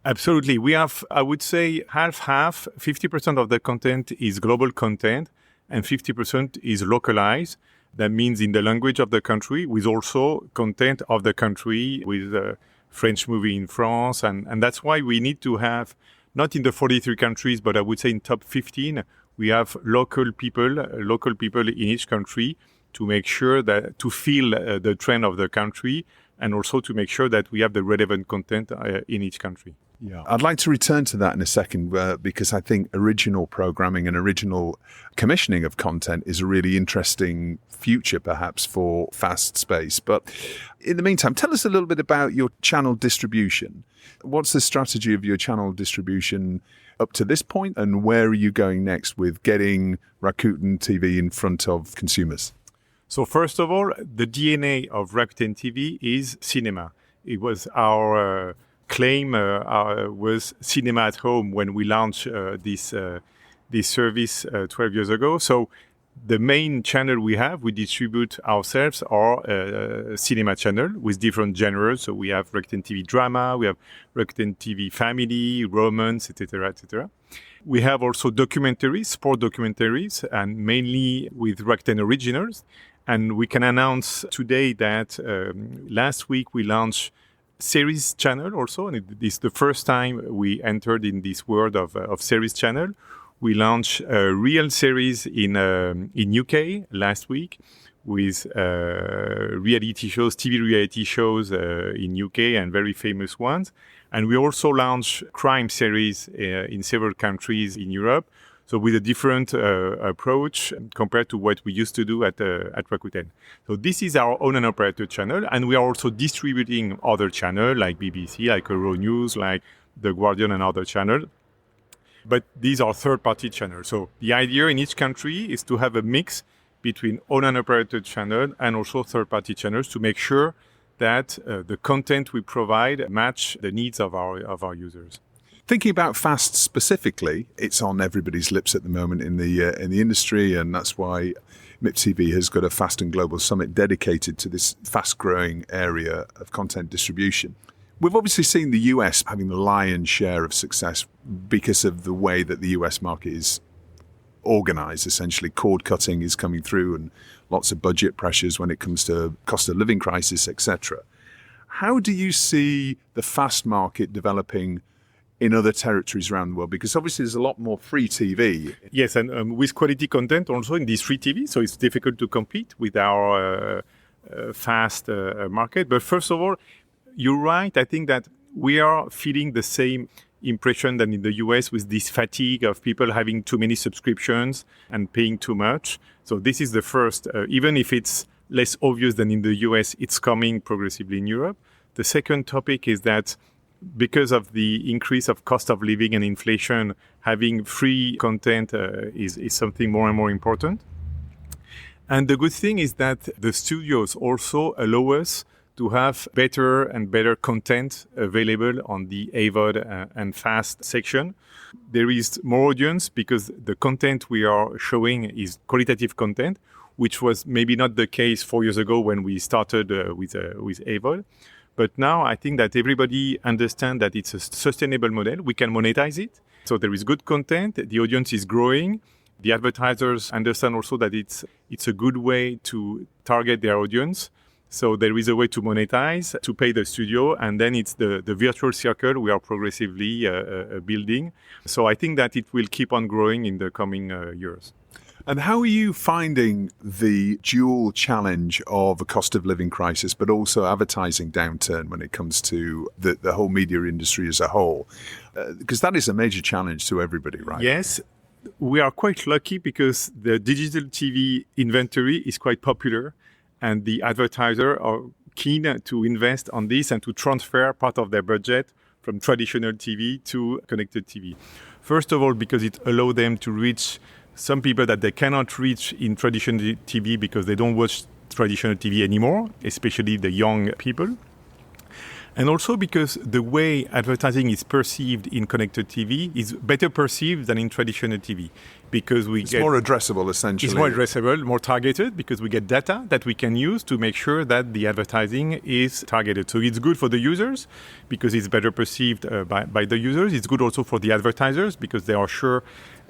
Absolutely. We have, I would say, half. 50% of the content is global content and 50% is localized. That means in the language of the country, with also content of the country, with French movie in France. And that's why we need to have, not in the 43 countries, but I would say in top 15, we have local people in each country to make sure that, to feel the trend of the country, and also to make sure that we have the relevant content in each country. Yeah, I'd like to return to that in a second because I think original programming and original commissioning of content is a really interesting future perhaps for fast space. But in the meantime, tell us a little bit about your channel distribution. What's the strategy of your channel distribution up to this point, and where are you going next with getting Rakuten TV in front of consumers? So first of all, the DNA of Rakuten TV is cinema. It was our claim was cinema at home when we launched this service 12 years ago. So the main channel we distribute ourselves are cinema channel with different genres. So we have Rakuten TV drama, we have Rakuten TV family, romance, etc., etc. We have also documentaries, sport documentaries, and mainly with Rakuten Originals. And we can announce today that last week we launched series channel also, and it is the first time we entered in this world of series channel. We launched a real series in UK last week with reality shows, TV reality shows in UK, and very famous ones. And we also launched crime series in several countries in Europe. So with a different approach compared to what we used to do at Rakuten. So this is our own and operated channel, and we are also distributing other channels like BBC, like Euronews, like The Guardian and other channels. But these are third-party channels. So the idea in each country is to have a mix between own and operated channel and also third-party channels to make sure that the content we provide match the needs of our users. Thinking about FAST specifically, it's on everybody's lips at the moment in the industry, and that's why MIPTV has got a FAST and Global Summit dedicated to this fast-growing area of content distribution. We've obviously seen the US having the lion's share of success because of the way that the US market is organized. Essentially, cord cutting is coming through and lots of budget pressures when it comes to cost of living crisis, etc. How do you see the FAST market developing in other territories around the world? Because obviously there's a lot more free TV. Yes, and with quality content also in this free TV, so it's difficult to compete with our fast market. But first of all, you're right. I think that we are feeling the same impression than in the US with this fatigue of people having too many subscriptions and paying too much. So this is the first, even if it's less obvious than in the US, it's coming progressively in Europe. The second topic is that because of the increase of cost of living and inflation, having free content is something more and more important. And the good thing is that the studios also allow us to have better and better content available on the AVOD and FAST section. There is more audience because the content we are showing is qualitative content, which was maybe not the case 4 years ago when we started with AVOD. But now I think that everybody understands that it's a sustainable model. We can monetize it. So there is good content. The audience is growing. The advertisers understand also that it's a good way to target their audience. So there is a way to monetize, to pay the studio, and then it's the virtual circle we are progressively building. So I think that it will keep on growing in the coming years. And how are you finding the dual challenge of a cost of living crisis, but also advertising downturn when it comes to the whole media industry as a whole? Because that is a major challenge to everybody, right? Yes, we are quite lucky because the digital TV inventory is quite popular and the advertisers are keen to invest on this and to transfer part of their budget from traditional TV to connected TV. First of all, because it allows them to reach some people that they cannot reach in traditional TV because they don't watch traditional TV anymore, especially the young people. And also because the way advertising is perceived in connected TV is better perceived than in traditional TV. Because it's more addressable, essentially. It's more addressable, more targeted, because we get data that we can use to make sure that the advertising is targeted. So it's good for the users because it's better perceived by the users. It's good also for the advertisers because they are sure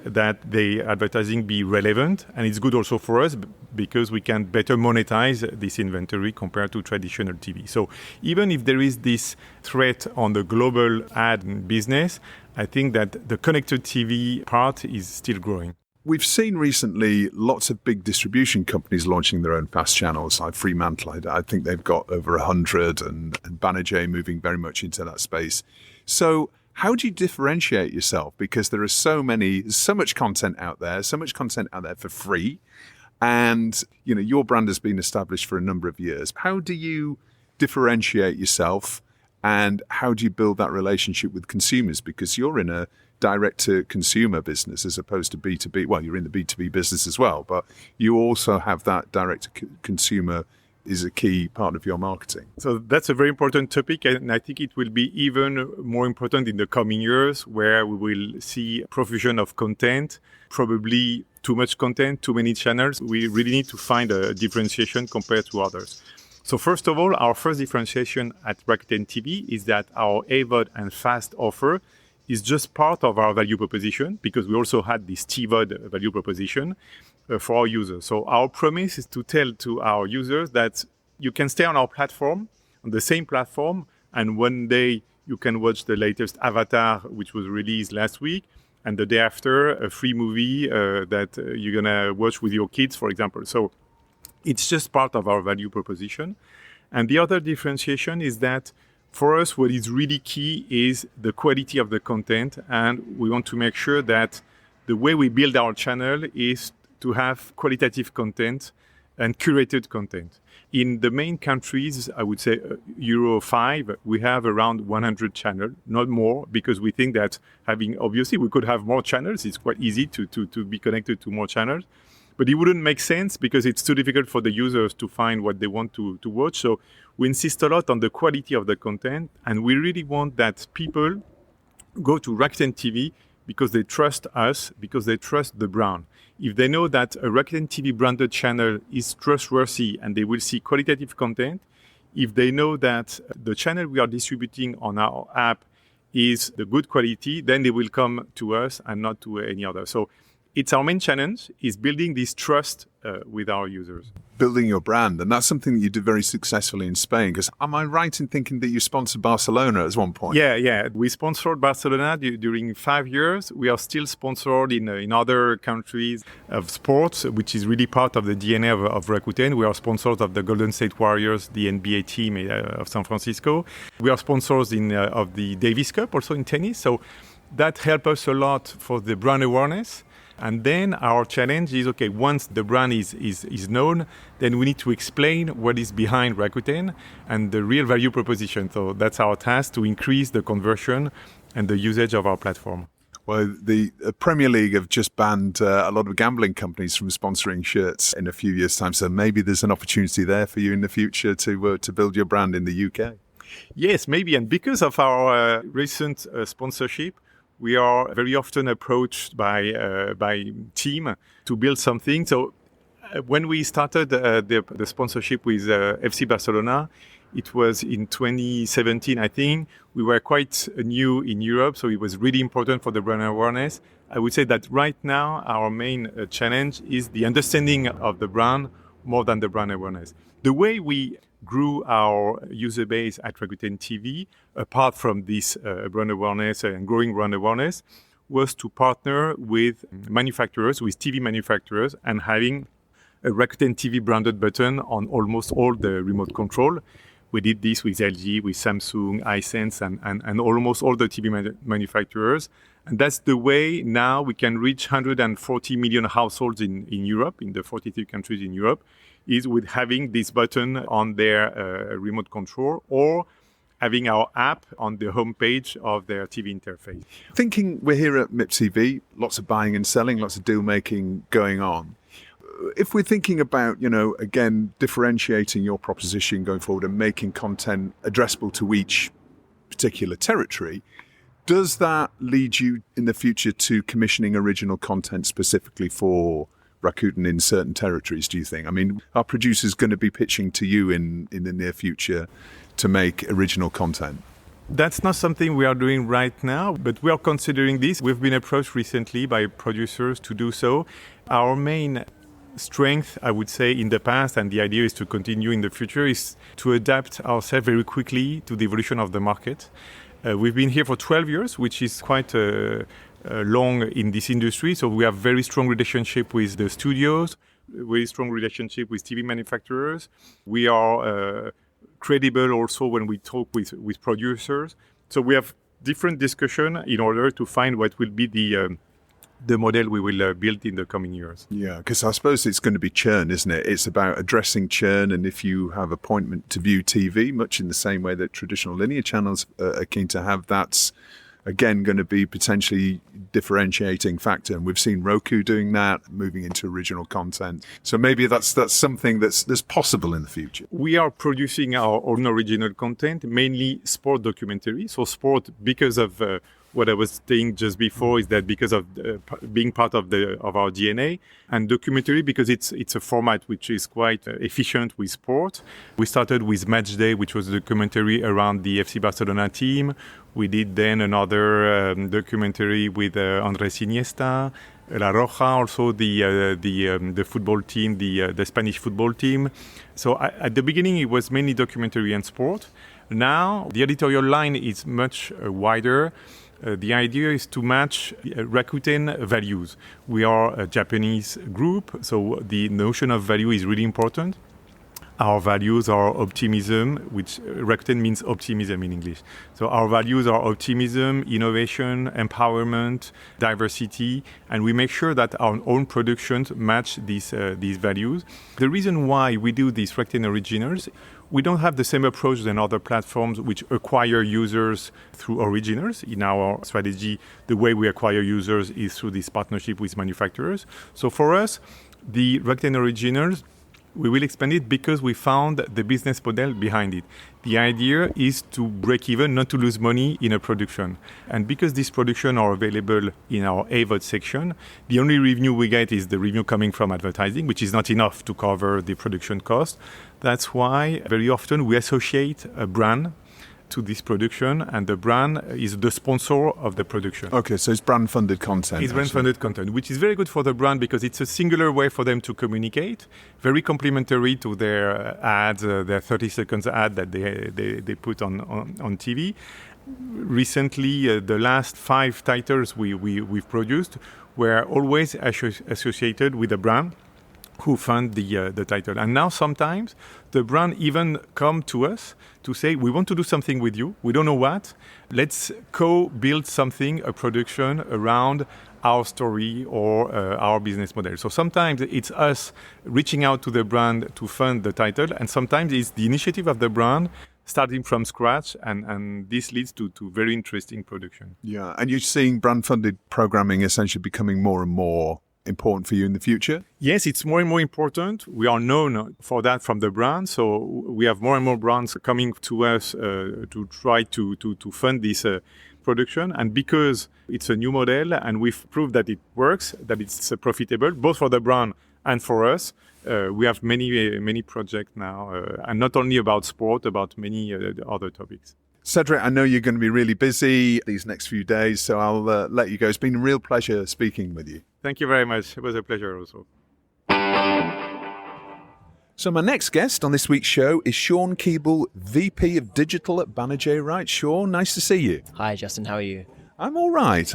that the advertising be relevant, and it's good also for us because we can better monetize this inventory compared to traditional TV. So even if there is this threat on the global ad business, I think that the connected TV part is still growing. We've seen recently lots of big distribution companies launching their own fast channels, like Fremantle. I think they've got over 100, and Banijay moving very much into that space. So how do you differentiate yourself? Because there are so much content out there for free. And, you know, your brand has been established for a number of years. How do you differentiate yourself and how do you build that relationship with consumers? Because you're in a direct-to-consumer business as opposed to B2B. Well, you're in the B2B business as well, but you also have that direct-to-consumer is a key part of your marketing. So that's a very important topic, and I think it will be even more important in the coming years, where we will see profusion of content, probably too much content, too many channels. We really need to find a differentiation compared to others. So first of all, our first differentiation at Rakuten TV is that our AVOD and FAST offer is just part of our value proposition, because we also had this TVOD value proposition for our users. So our promise is to tell to our users that you can stay on our platform, on the same platform, and one day you can watch the latest Avatar, which was released last week, and the day after, a free movie that you're going to watch with your kids, for example. So it's just part of our value proposition. And the other differentiation is that for us, what is really key is the quality of the content. And we want to make sure that the way we build our channel is to have qualitative content and curated content. In the main countries, I would say Euro 5, we have around 100 channels, not more, because we think that obviously we could have more channels. It's quite easy to be connected to more channels. but it wouldn't make sense because it's too difficult for the users to find what they want to watch. So we insist a lot on the quality of the content, and we really want that people go to Rakuten TV because they trust us, because they trust the brand. If they know that a Rakuten TV branded channel is trustworthy and they will see qualitative content, if they know that the channel we are distributing on our app is the good quality, then they will come to us and not to any other. So it's our main challenge, is building this trust with our users. Building your brand, and that's something that you did very successfully in Spain, because am I right in thinking that you sponsored Barcelona at one point? Yeah. We sponsored Barcelona during 5 years. We are still sponsored in other countries of sports, which is really part of the DNA of Rakuten. We are sponsors of the Golden State Warriors, the NBA team of San Francisco. We are sponsors of the Davis Cup, also in tennis. So that helped us a lot for the brand awareness. And then our challenge is, okay, once the brand is known, then we need to explain what is behind Rakuten and the real value proposition. So that's our task, to increase the conversion and the usage of our platform. Well, the Premier League have just banned a lot of gambling companies from sponsoring shirts in a few years' time. So maybe there's an opportunity there for you in the future to build your brand in the UK. Yes, maybe. And because of our recent sponsorship, we are very often approached by team to build something. So when we started the sponsorship with FC Barcelona, it was in 2017, I think. We were quite new in Europe, so it was really important for the brand awareness. I would say that right now, our main challenge is the understanding of the brand more than the brand awareness. The way we grew our user base at Rakuten TV, apart from this brand awareness and growing brand awareness, was to partner with manufacturers, with TV manufacturers, and having a Rakuten TV branded button on almost all the remote control. We did this with LG, with Samsung, iSense, and almost all the TV manufacturers. And that's the way now we can reach 140 million households in Europe, in the 43 countries in Europe, is with having this button on their remote control or having our app on the homepage of their TV interface. Thinking we're here at MIPTV, lots of buying and selling, lots of deal making going on. If we're thinking about, again, differentiating your proposition going forward and making content addressable to each particular territory, does that lead you in the future to commissioning original content specifically for Rakuten in certain territories, do you think? I mean, are producers going to be pitching to you in the near future to make original content? That's not something we are doing right now, but we are considering this. We've been approached recently by producers to do so. Our main strength, I would say, in the past, and the idea is to continue in the future, is to adapt ourselves very quickly to the evolution of the market. We've been here for 12 years, which is quite long in this industry. So we have very strong relationship with the studios, very strong relationship with TV manufacturers. We are credible also when we talk with producers. So we have different discussion in order to find what will be the model we will build in the coming years. Yeah, because I suppose it's going to be churn, isn't it? It's about addressing churn, and if you have appointment to view TV, much in the same way that traditional linear channels are keen to have, that's again going to be potentially differentiating factor. And we've seen Roku doing that, moving into original content. So maybe that's something that's possible in the future. We are producing our own original content, mainly sport documentary. So sport, because of what I was saying just before, is that because of being part of our DNA, and documentary because it's a format which is quite efficient with sport. We started with Match Day, which was a documentary around the FC Barcelona team. We did then another documentary with Andrés Iniesta, La Roja, also the football team, the Spanish football team. So at the beginning, it was mainly documentary and sport. Now the editorial line is much wider. The idea is to match Rakuten values. We are a Japanese group, so the notion of value is really important. Our values are optimism, which Rakuten means optimism in English. So our values are optimism, innovation, empowerment, diversity, and we make sure that our own productions match these values. The reason why we do these Rakuten Originals, we don't have the same approach than other platforms which acquire users through originals. In our strategy, the way we acquire users is through this partnership with manufacturers. So for us, the Rakuten Originals, we will expand it because we found the business model behind it. The idea is to break even, not to lose money in a production. And because these productions are available in our AVOD section, the only revenue we get is the revenue coming from advertising, which is not enough to cover the production cost. That's why very often we associate a brand to this production, and the brand is the sponsor of the production. Okay, so it's brand-funded content. It's brand-funded content, which is very good for the brand because it's a singular way for them to communicate, very complementary to their ads, their 30 seconds ad that they put on TV. Recently, the last 5 titles we've produced were always associated with a brand who fund the title. And now sometimes the brand even come to us to say, we want to do something with you. We don't know what. Let's co-build something, a production around our story or our business model. So sometimes it's us reaching out to the brand to fund the title, and sometimes it's the initiative of the brand starting from scratch, and this leads to very interesting production. Yeah, and you're seeing brand-funded programming essentially becoming more and more important for you in the future? Yes, it's more and more important. We are known for that from the brand. So we have more and more brands coming to us to try to fund this production. And because it's a new model and we've proved that it works, that it's profitable, both for the brand and for us, we have many projects now, and not only about sport, about many other topics. Cedric, I know you're going to be really busy these next few days, so I'll let you go. It's been a real pleasure speaking with you. Thank you very much. It was a pleasure also. So my next guest on this week's show is Shaun Keeble, VP of Digital at Banijay. Right, Shaun, nice to see you. Hi, Justin. How are you? I'm all right.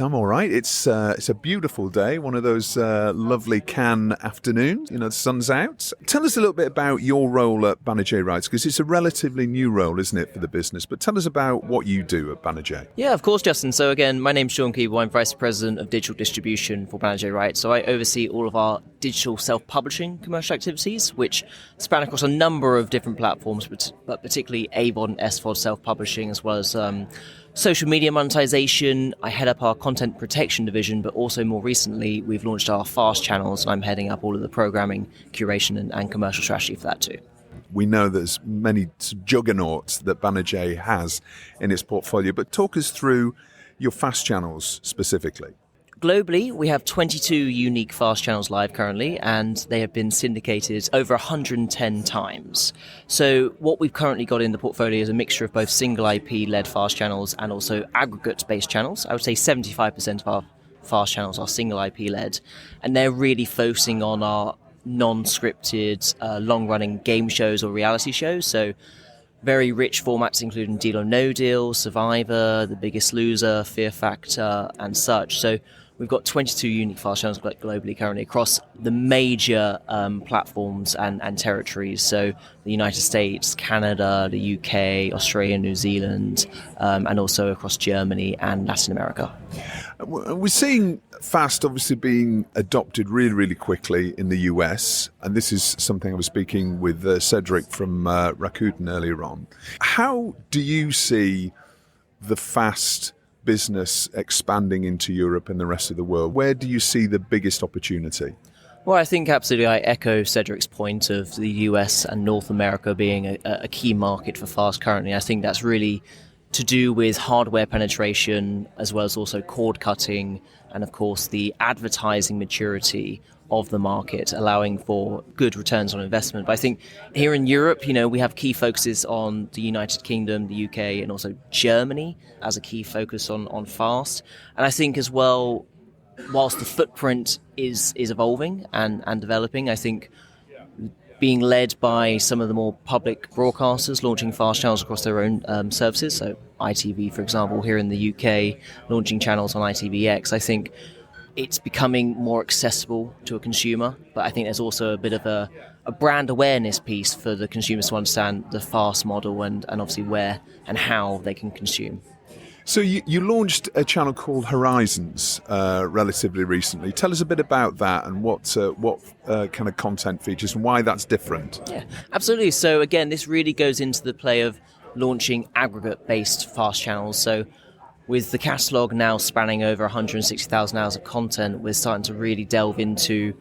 It's a beautiful day, one of those lovely Cannes afternoons. You know, the sun's out. Tell us a little bit about your role at Banijay Rights, because it's a relatively new role, isn't it, for the business? But tell us about what you do at Banijay. Yeah, of course, Justin. So again, my name's Shaun Keeble. I'm Vice President of Digital Distribution for Banijay Rights. So I oversee all of our digital self-publishing commercial activities, which span across a number of different platforms, but particularly AVOD and SVOD self-publishing, as well as social media monetization. I head up our content protection division, but also more recently, we've launched our FAST channels, and I'm heading up all of the programming, curation, and commercial strategy for that too. We know there's many juggernauts that Banijay has in its portfolio, but talk us through your FAST channels specifically. Globally, we have 22 unique FAST channels live currently, and they have been syndicated over 110 times. So what we've currently got in the portfolio is a mixture of both single IP-led FAST channels and also aggregate-based channels. I would say 75% of our FAST channels are single IP-led, and they're really focusing on our non-scripted, long-running game shows or reality shows. So very rich formats including Deal or No Deal, Survivor, The Biggest Loser, Fear Factor, and such. So we've got 22 unique FAST channels globally currently across the major platforms and territories. So the United States, Canada, the UK, Australia, New Zealand, and also across Germany and Latin America. We're seeing FAST obviously being adopted really, really quickly in the US. And this is something I was speaking with Cedric from Rakuten earlier on. How do you see the FAST business expanding into Europe and the rest of the world? Where do you see the biggest opportunity? Well, I think absolutely I echo Cedric's point of the US and North America being a key market for FAST currently. I think that's really to do with hardware penetration as well as also cord cutting and, of course, the advertising maturity of the market, allowing for good returns on investment. But I think here in Europe, we have key focuses on the United Kingdom, the UK, and also Germany as a key focus on FAST. And I think as well, whilst the footprint is evolving and developing, I think being led by some of the more public broadcasters launching FAST channels across their own services, so ITV, for example, here in the UK, launching channels on ITVX, I think it's becoming more accessible to a consumer, but I think there's also a bit of a brand awareness piece for the consumers to understand the fast model and obviously where and how they can consume. So you launched a channel called Horizons relatively recently. Tell us a bit about that and what kind of content features and why that's different. Yeah, absolutely. So again, this really goes into the play of launching aggregate-based fast channels. So with the catalogue now spanning over 160,000 hours of content, we're starting to really delve into,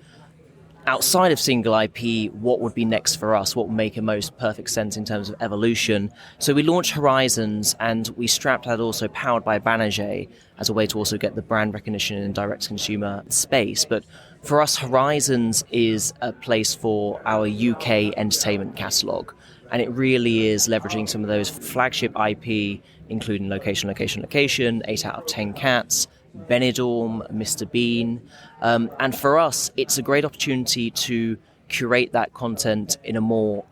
outside of single IP, what would be next for us, what would make a most perfect sense in terms of evolution. So we launched Horizons, and we strapped that also powered by Banijay as a way to also get the brand recognition in direct-to-consumer space. But for us, Horizons is a place for our UK entertainment catalogue, and it really is leveraging some of those flagship IP, including Location, 8 out of 10 Cats, Benidorm, Mr. Bean. And for us, it's a great opportunity to curate that content in a more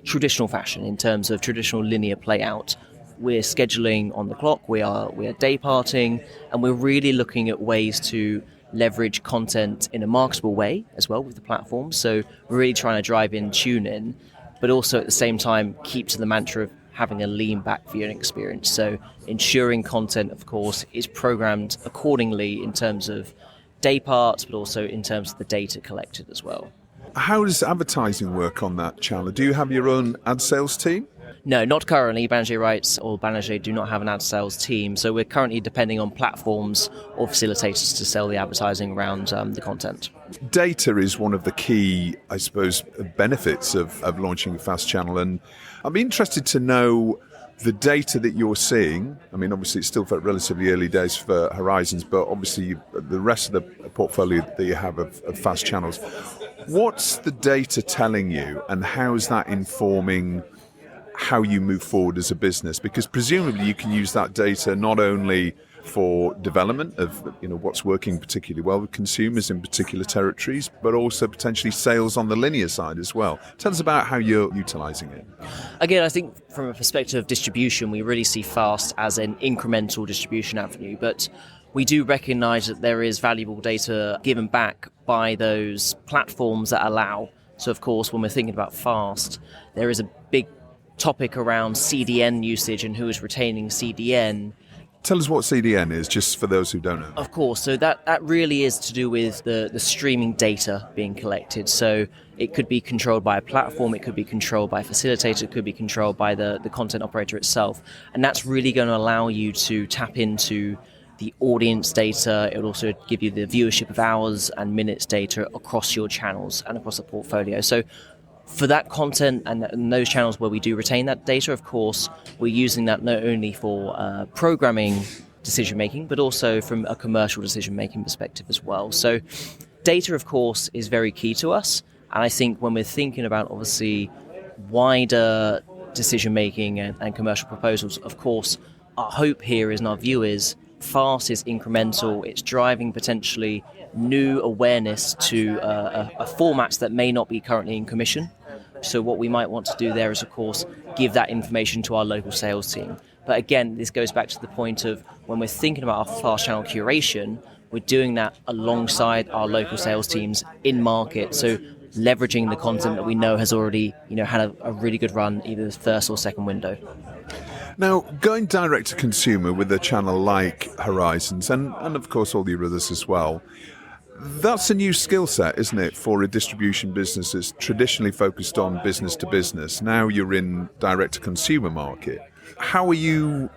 traditional fashion in terms of traditional linear playout. We're scheduling on the clock, we are day parting, and we're really looking at ways to leverage content in a marketable way as well with the platform. So we're really trying to drive in tune in, but also at the same time keep to the mantra of having a lean back viewing experience. So ensuring content, of course, is programmed accordingly in terms of day parts, but also in terms of the data collected as well. How does advertising work on that channel? Do you have your own ad sales team? No, not currently. Banijay do not have an ad sales team. So we're currently depending on platforms or facilitators to sell the advertising around the content. Data is one of the key, I suppose, benefits of launching a fast channel. And I'm interested to know the data that you're seeing. I mean, obviously, it's still relatively early days for Horizons, but obviously the rest of the portfolio that you have of fast channels. What's the data telling you, and how is that informing how you move forward as a business? Because presumably you can use that data not only for development of what's working particularly well with consumers in particular territories, but also potentially sales on the linear side as well. Tell us about how you're utilising it. Again, I think from a perspective of distribution, we really see fast as an incremental distribution avenue, but we do recognise that there is valuable data given back by those platforms that allow. So of course, when we're thinking about fast, there is a big topic around CDN usage and who is retaining CDN. Tell us what CDN is, just for those who don't know. Of course, so that really is to do with the streaming data being collected. So it could be controlled by a platform, it could be controlled by a facilitator, it could be controlled by the content operator itself. And that's really going to allow you to tap into the audience data. It will also give you the viewership of hours and minutes data across your channels and across the portfolio. So for that content and those channels where we do retain that data, of course, we're using that not only for programming decision-making, but also from a commercial decision-making perspective as well. So data, of course, is very key to us. And I think when we're thinking about, obviously, wider decision-making and commercial proposals, of course, our hope here is, and our view is, fast is incremental. It's driving potentially new awareness to a format that may not be currently in commission. So what we might want to do there is, of course, give that information to our local sales team. But again, this goes back to the point of when we're thinking about our fast channel curation, we're doing that alongside our local sales teams in market. So leveraging the content that we know has already, had a really good run, either the first or second window. Now, going direct to consumer with a channel like Horizons, and of course all your others as well, that's a new skill set, isn't it, for a distribution business that's traditionally focused on business to business. Now you're in direct to consumer market. How are you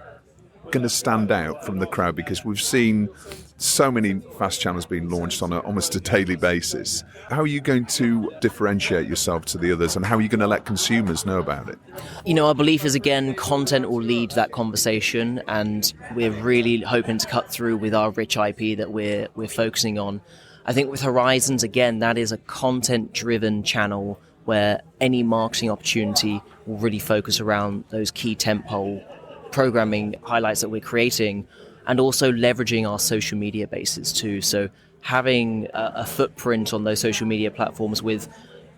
going to stand out from the crowd? Because we've seen so many fast channels being launched on almost a daily basis. How are you going to differentiate yourself to the others, and how are you going to let consumers know about it? Our belief is, again, content will lead that conversation, and we're really hoping to cut through with our rich IP that we're focusing on. I think with Horizons, again, that is a content-driven channel where any marketing opportunity will really focus around those key tentpole programming highlights that we're creating, and also leveraging our social media bases too. So having a footprint on those social media platforms with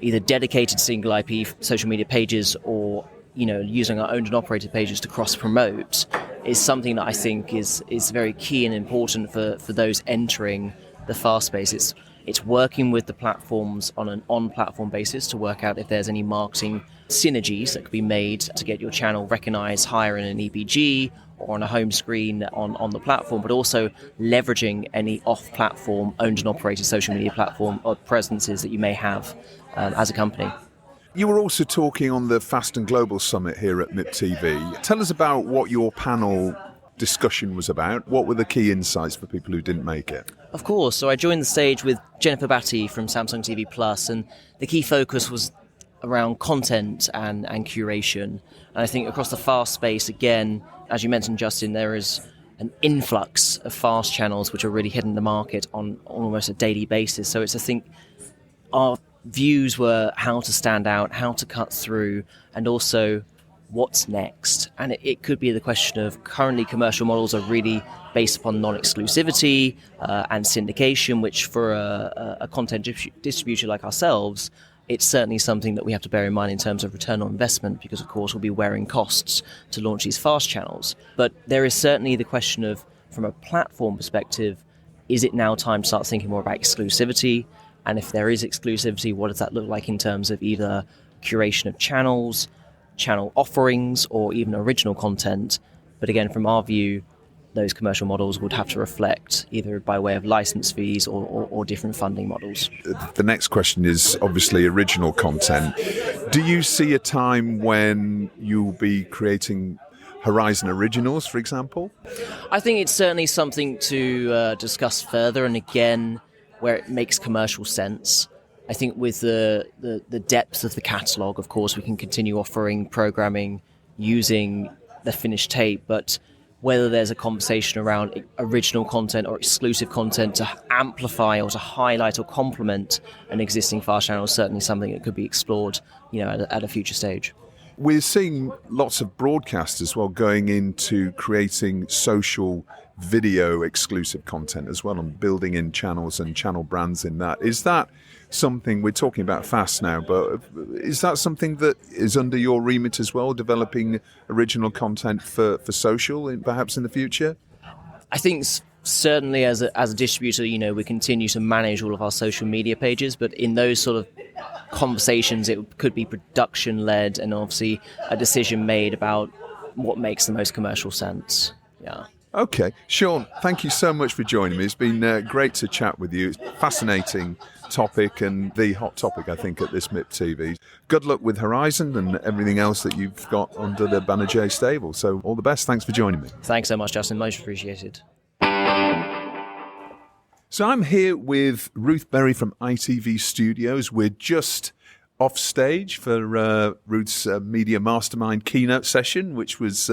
either dedicated single IP social media pages or using our owned and operated pages to cross-promote is something that I think is very key and important for those entering the fast space. It's working with the platforms on an on-platform basis to work out if there's any marketing synergies that could be made to get your channel recognized higher in an EPG or on a home screen on the platform, but also leveraging any off-platform owned and operated social media platform or presences that you may have as a company. You were also talking on the Fast and Global Summit here at MIPTV. Tell us about what your panel discussion was about. What were the key insights for people who didn't make it? Of course. So I joined the stage with Jennifer Batty from Samsung TV Plus, and the key focus was around content and curation. And I think across the fast space, again, as you mentioned, Justin, there is an influx of fast channels which are really hitting the market on almost a daily basis. So it's, I think, our views were how to stand out, how to cut through, and also what's next. And it could be the question of currently commercial models are really based upon non-exclusivity and syndication, which for a content distributor like ourselves, it's certainly something that we have to bear in mind in terms of return on investment, because of course we'll be wearing costs to launch these fast channels. But there is certainly the question of, from a platform perspective, is it now time to start thinking more about exclusivity? And if there is exclusivity, what does that look like in terms of either curation of channels, channel offerings, or even original content? But again, from our view, those commercial models would have to reflect either by way of license fees or different funding models. The next question is obviously original content. Do you see a time when you'll be creating Horizon Originals, for example? I think it's certainly something to discuss further, and again, where it makes commercial sense. I think with the depth of the catalogue, of course, we can continue offering programming using the finished tape, but whether there's a conversation around original content or exclusive content to amplify or to highlight or complement an existing fast channel is certainly something that could be explored, at a future stage. We're seeing lots of broadcast as well going into creating social video exclusive content as well, and building in channels and channel brands in that. Is that something, we're talking about fast now, but is that something that is under your remit as well, developing original content for social perhaps in the future? I think certainly as a distributor, we continue to manage all of our social media pages, but in those sort of conversations, it could be production led and obviously a decision made about what makes the most commercial sense. Yeah. Okay. Shaun, thank you so much for joining me. It's been great to chat with you. It's a fascinating topic and the hot topic, I think, at this MIPTV. Good luck with Horizon and everything else that you've got under the Banijay stable. So all the best. Thanks for joining me. Thanks so much, Justin. Most appreciated. So I'm here with Ruth Berry from ITV Studios. We're just off stage for Ruth's Media Mastermind keynote session, which was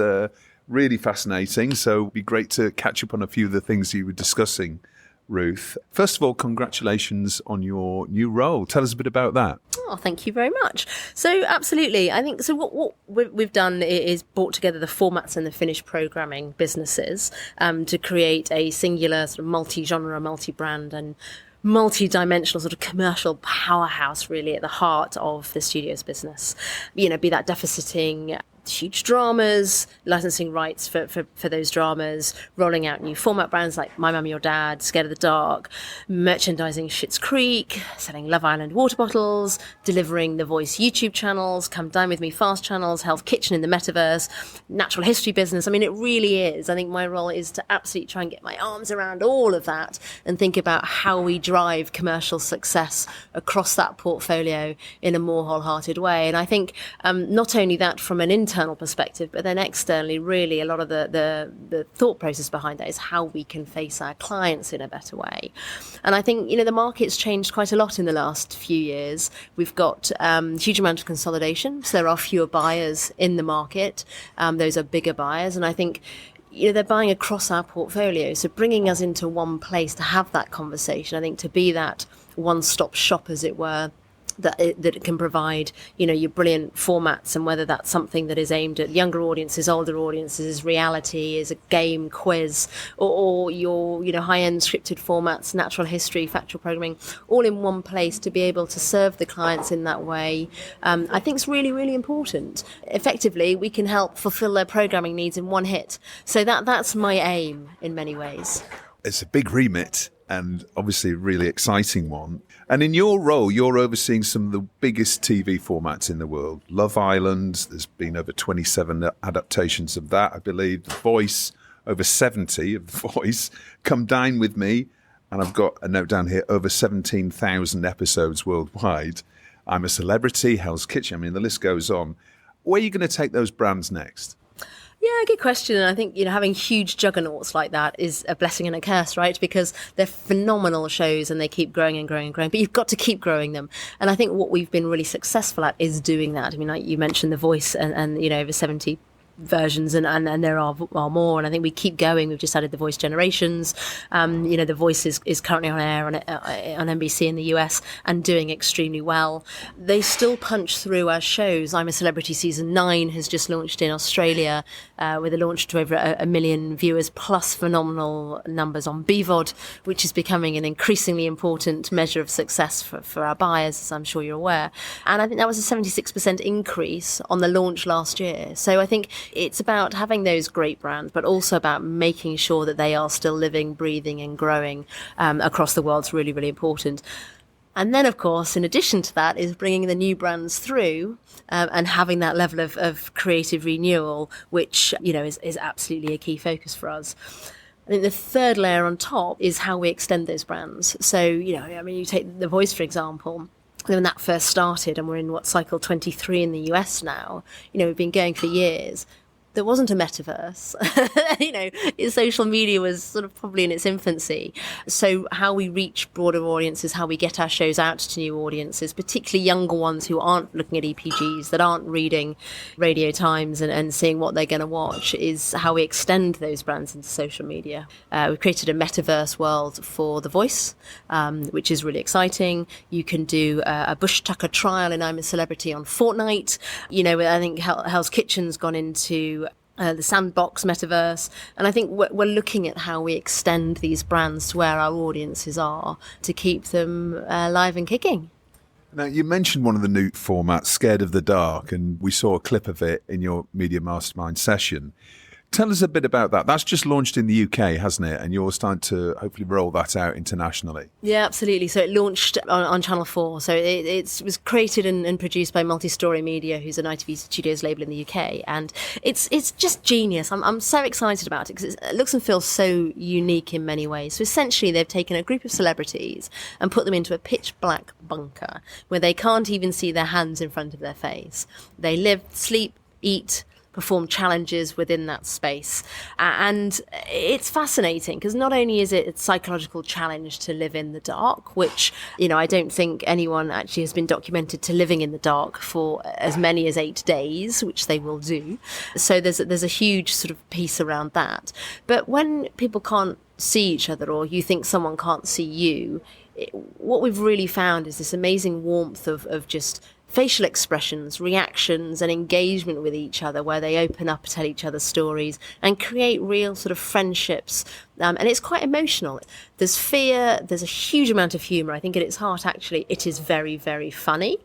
really fascinating. So it'd be great to catch up on a few of the things you were discussing, Ruth. First of all, congratulations on your new role. Tell us a bit about that. Oh, thank you very much. So absolutely. I think so. What we've done is brought together the formats and the finished programming businesses to create a singular sort of multi-genre, multi-brand and multi-dimensional sort of commercial powerhouse really at the heart of the studio's business. Be that deficiting huge dramas, licensing rights for those dramas, rolling out new format brands like My Mum, Your Dad, Scared of the Dark, merchandising Schitt's Creek, selling Love Island water bottles, delivering The Voice YouTube channels, Come Dine With Me fast channels, Hell's Kitchen in the metaverse, natural history business. I mean, it really is. I think my role is to absolutely try and get my arms around all of that and think about how we drive commercial success across that portfolio in a more wholehearted way. And I think not only that from an internal perspective, but then externally, really a lot of the thought process behind that is how we can face our clients in a better way. And I think the market's changed quite a lot in the last few years. We've got huge amount of consolidation, so there are fewer buyers in the market. Those are bigger buyers, and I think they're buying across our portfolio, so bringing us into one place to have that conversation, I think, to be that one-stop shop, as it were, that it can provide, your brilliant formats, and whether that's something that is aimed at younger audiences, older audiences, reality, is a game quiz, or your, high-end scripted formats, natural history, factual programming, all in one place to be able to serve the clients in that way, I think is really, really important. Effectively, we can help fulfill their programming needs in one hit. So that's my aim in many ways. It's a big remit. and obviously a really exciting one. And in your role, you're overseeing some of the biggest TV formats in the world. Love Island, there's been over 27 adaptations of that, I believe. The Voice, over 70 of The Voice. Come Dine With Me, and I've got a note down here, over 17,000 episodes worldwide. I'm a Celebrity, Hell's Kitchen, I mean, the list goes on. Where are you going to take those brands next? Yeah, good question. And I think, having huge juggernauts like that is a blessing and a curse, right? Because they're phenomenal shows and they keep growing and growing and growing, but you've got to keep growing them. And I think what we've been really successful at is doing that. I mean, like you mentioned The Voice and over 70 versions and there are more, and I think we keep going. We've just added The Voice Generations. The Voice is currently on air on NBC in the US and doing extremely well. They still punch through as shows. I'm a Celebrity season 9 has just launched in Australia with a launch to over a million viewers, plus phenomenal numbers on BVOD, which is becoming an increasingly important measure of success for our buyers, as I'm sure you're aware. And I think that was a 76% increase on the launch last year. So I think it's about having those great brands, but also about making sure that they are still living, breathing and growing across the world. It's really, really important. And then, of course, in addition to that, is bringing the new brands through and having that level of creative renewal, which, is absolutely a key focus for us. I think the third layer on top is how we extend those brands. So, you take The Voice, for example. When that first started, and we're in cycle 23 in the US now, we've been going for years. There wasn't a metaverse. Social media was sort of probably in its infancy. So how we reach broader audiences, how we get our shows out to new audiences, particularly younger ones who aren't looking at EPGs, that aren't reading Radio Times and seeing what they're going to watch, is how we extend those brands into social media. We've created a metaverse world for The Voice, which is really exciting. You can do a Bush Tucker trial in I'm a Celebrity on Fortnite. I think Hell's Kitchen's gone into the Sandbox metaverse, and I think we're looking at how we extend these brands to where our audiences are to keep them live and kicking. Now, you mentioned one of the new formats, Scared of the Dark, and we saw a clip of it in your Media Mastermind session. Tell us a bit about that. That's just launched in the UK, hasn't it? And you're starting to hopefully roll that out internationally. Yeah, absolutely. So it launched on Channel 4. So it was created and produced by Multi-Story Media, who's an ITV Studios label in the UK. And it's just genius. I'm so excited about it because it looks and feels so unique in many ways. So essentially, they've taken a group of celebrities and put them into a pitch black bunker where they can't even see their hands in front of their face. They live, sleep, eat, perform challenges within that space. And it's fascinating because not only is it a psychological challenge to live in the dark, which, I don't think anyone actually has been documented to living in the dark for as many as 8 days, which they will do. So there's a huge sort of piece around that. But when people can't see each other, or you think someone can't see you, what we've really found is this amazing warmth of just facial expressions, reactions and engagement with each other, where they open up, tell each other stories and create real sort of friendships. And it's quite emotional. There's fear, there's a huge amount of humour. I think at its heart, actually, it is very, very funny.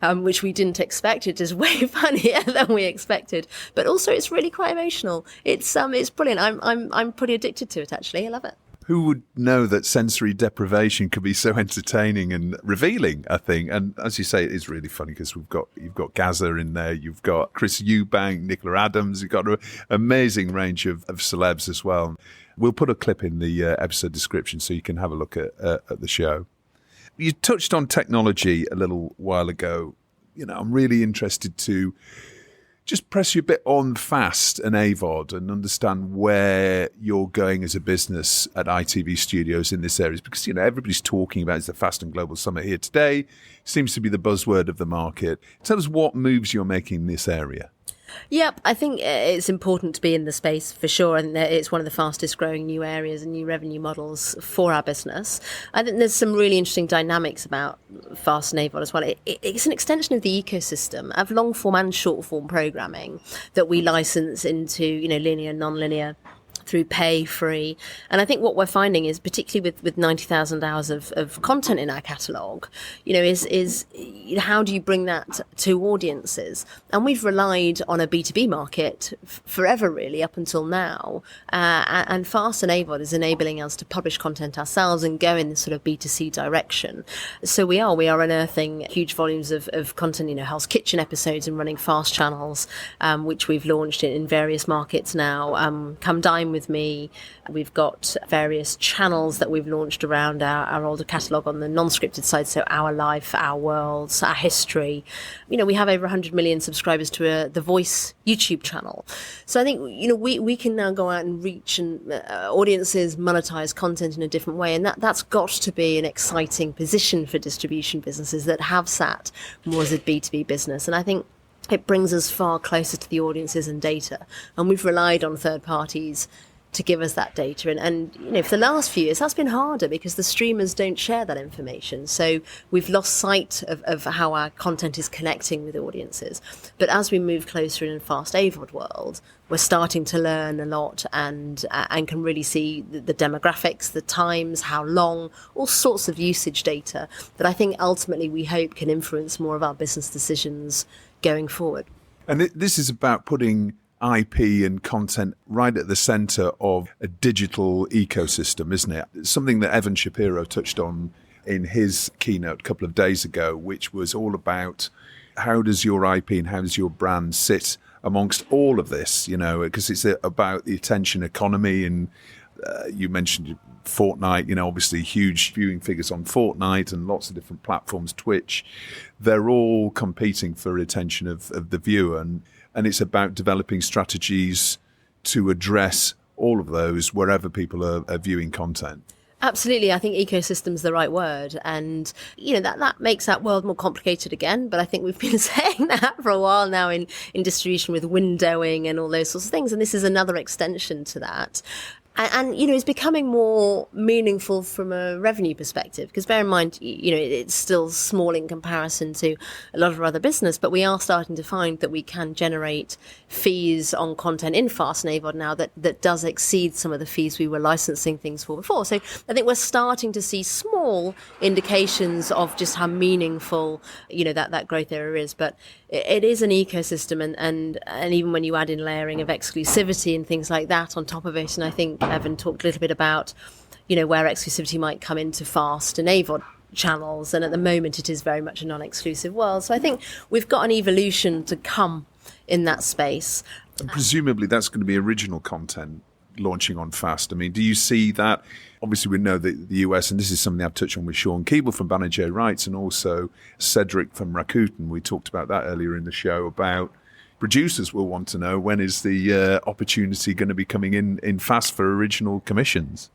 Which we didn't expect. It is way funnier than we expected, but also it's really quite emotional. It's brilliant. I'm pretty addicted to it, actually. I love it. Who would know that sensory deprivation could be so entertaining and revealing, I think. And as you say, it is really funny because you've got Gaza in there, you've got Chris Eubank, Nicola Adams, you've got an amazing range of celebs as well. We'll put a clip in the episode description so you can have a look at the show. You touched on technology a little while ago. I'm really interested to just press you a bit on FAST and AVOD and understand where you're going as a business at ITV Studios in this area, because everybody's talking about the FAST and Global Summit here today. Seems to be the buzzword of the market. Tell us what moves you're making in this area. Yep, I think it's important to be in the space for sure, and it's one of the fastest growing new areas and new revenue models for our business. I think there's some really interesting dynamics about Fast and AVOD as well. It's an extension of the ecosystem of long form and short form programming that we license into, linear, non-linear through pay, free. And I think what we're finding is, particularly with 90,000 hours of content in our catalogue, is how do you bring that to audiences? And we've relied on a B2B market forever, really, up until now. And Fast and AVOD is enabling us to publish content ourselves and go in this sort of B2C direction. So we are unearthing huge volumes of content, Hell's Kitchen episodes and running Fast channels, which we've launched in various markets now. Come Dine with Me. We've got various channels that we've launched around our older catalogue on the non-scripted side, so Our Life, Our Worlds, Our History. We have over 100 million subscribers to The Voice YouTube channel. So I think, we can now go out and reach audiences, monetize content in a different way, and that's got to be an exciting position for distribution businesses that have sat more as a B2B business. And I think it brings us far closer to the audiences and data. And we've relied on third parties to give us that data. And for the last few years, that's been harder because the streamers don't share that information. So we've lost sight of how our content is connecting with audiences. But as we move closer in a fast AVOD world, we're starting to learn a lot and can really see the demographics, the times, how long, all sorts of usage data that I think ultimately we hope can influence more of our business decisions going forward. And this is about putting IP and content right at the centre of a digital ecosystem, isn't it? It's something that Evan Shapiro touched on in his keynote a couple of days ago, which was all about how does your IP and how does your brand sit amongst all of this, because it's about the attention economy. And you mentioned Fortnite, obviously huge viewing figures on Fortnite and lots of different platforms, Twitch. They're all competing for attention of the viewer. And it's about developing strategies to address all of those wherever people are viewing content. Absolutely. I think ecosystem's the right word. And, that makes that world more complicated again. But I think we've been saying that for a while now in distribution with windowing and all those sorts of things. And this is another extension to that. And it's becoming more meaningful from a revenue perspective, because bear in mind, it's still small in comparison to a lot of our other business, but we are starting to find that we can generate fees on content in Fast and AVOD now that does exceed some of the fees we were licensing things for before. So I think we're starting to see small indications of just how meaningful, that growth area is. But it is an ecosystem, and even when you add in layering of exclusivity and things like that on top of it, and I think Evan talked a little bit about, where exclusivity might come into Fast and AVOD channels, and at the moment it is very much a non-exclusive world. So I think we've got an evolution to come in that space. And presumably that's going to be original content launching on Fast. I mean, do you see that? Obviously, we know that the US, and this is something I've touched on with Shaun Keeble from Banijay Rights and also Cedric from Rakuten. We talked about that earlier in the show about producers will want to know when is the opportunity going to be coming in Fast for original commissions.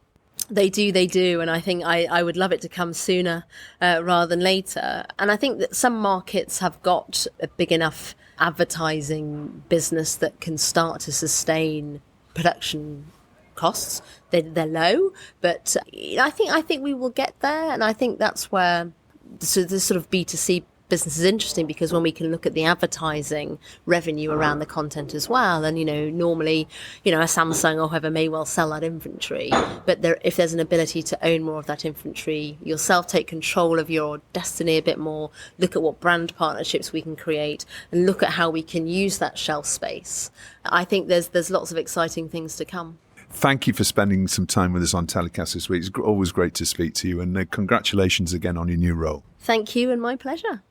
They do. And I think I would love it to come sooner rather than later. And I think that some markets have got a big enough advertising business that can start to sustain production costs. They're low, but I think we will get there. And I think that's where this sort of B2C business is interesting, because when we can look at the advertising revenue around the content as well, and normally a Samsung or whoever may well sell that inventory, but if there's an ability to own more of that inventory yourself, take control of your destiny a bit more, look at what brand partnerships we can create, and look at how we can use that shelf space, I think there's lots of exciting things to come. Thank you for spending some time with us on TellyCast this week. It's always great to speak to you, and congratulations again on your new role. Thank you, and my pleasure.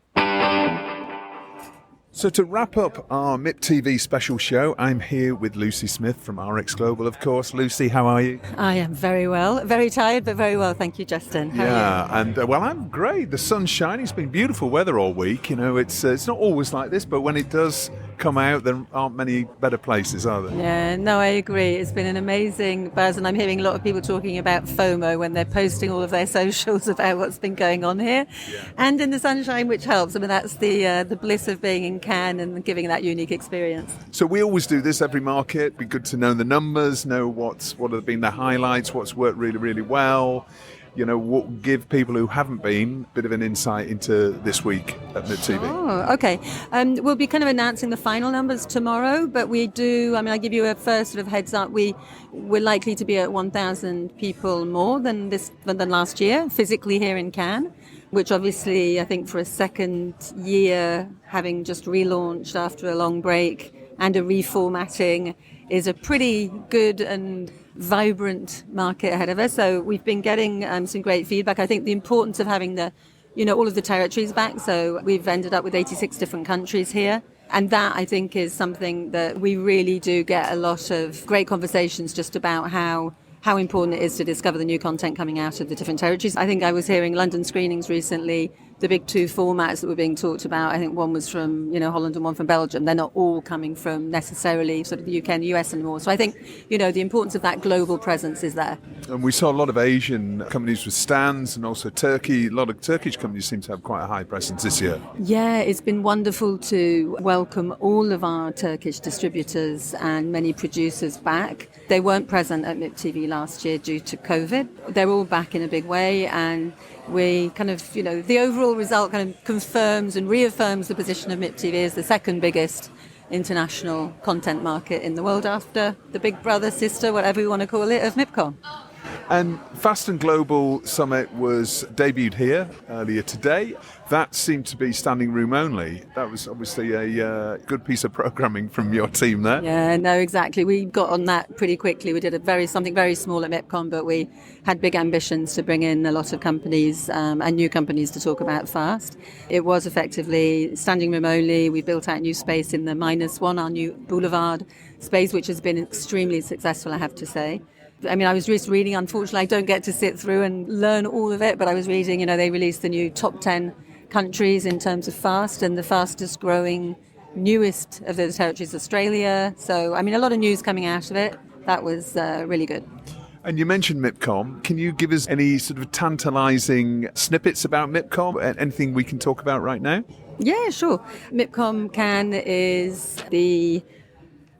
So to wrap up our MIPTV special show, I'm here with Lucy Smith from RX Global, of course. Lucy, how are you? I am very well. Very tired, but very well. Thank you, Justin. How are you? And I'm great. The sun's shining. It's been beautiful weather all week. It's not always like this, but when it does come out, there aren't many better places, are there? Yeah, no, I agree. It's been an amazing buzz, and I'm hearing a lot of people talking about FOMO when they're posting all of their socials about what's been going on here. Yeah. And in the sunshine, which helps. I mean, that's the bliss of being in Cannes and giving that unique experience. So we always do this every market. It'd be good to know the numbers, know what have been the highlights, what's worked really, really well. give people who haven't been a bit of an insight into this week at MIPTV. Oh, okay. We'll be kind of announcing the final numbers tomorrow, but we do, I give you a first sort of heads up. We're likely to be at 1,000 people more than last year, physically here in Cannes, which obviously I think for a second year, having just relaunched after a long break and a reformatting, is a pretty good and vibrant market ahead of us. So we've been getting some great feedback. I think the importance of having all of the territories back. So we've ended up with 86 different countries here. And that, I think, is something that we really do get a lot of great conversations just about how important it is to discover the new content coming out of the different territories. I think I was hearing London screenings recently, the big two formats that were being talked about. I think one was from Holland and one from Belgium. They're not all coming from necessarily sort of the UK and the US anymore. So I think the importance of that global presence is there. And we saw a lot of Asian companies with stands, and also Turkey. A lot of Turkish companies seem to have quite a high presence this year. Yeah, it's been wonderful to welcome all of our Turkish distributors and many producers back. They weren't present at MIPTV last year due to COVID. They're all back in a big way, and we kind of, the overall result kind of confirms and reaffirms the position of MIPTV as the second biggest international content market in the world after the big brother, sister, whatever you want to call it, of MIPCOM. And Fast and Global Summit was debuted here earlier today. That seemed to be standing room only. That was obviously a good piece of programming from your team there. Yeah, no, exactly. We got on that pretty quickly. We did something very small at MIPCOM, but we had big ambitions to bring in a lot of companies and new companies to talk about Fast. It was effectively standing room only. We built out new space in the -1, our new boulevard space, which has been extremely successful, I have to say. I was just reading, unfortunately, I don't get to sit through and learn all of it, but I was reading, they released the new top 10 countries in terms of Fast, and the fastest growing, newest of those territories, Australia. So, a lot of news coming out of it. That was really good. And you mentioned MIPCOM. Can you give us any sort of tantalising snippets about MIPCOM? Anything we can talk about right now? Yeah, sure. MIPCOM Cannes is the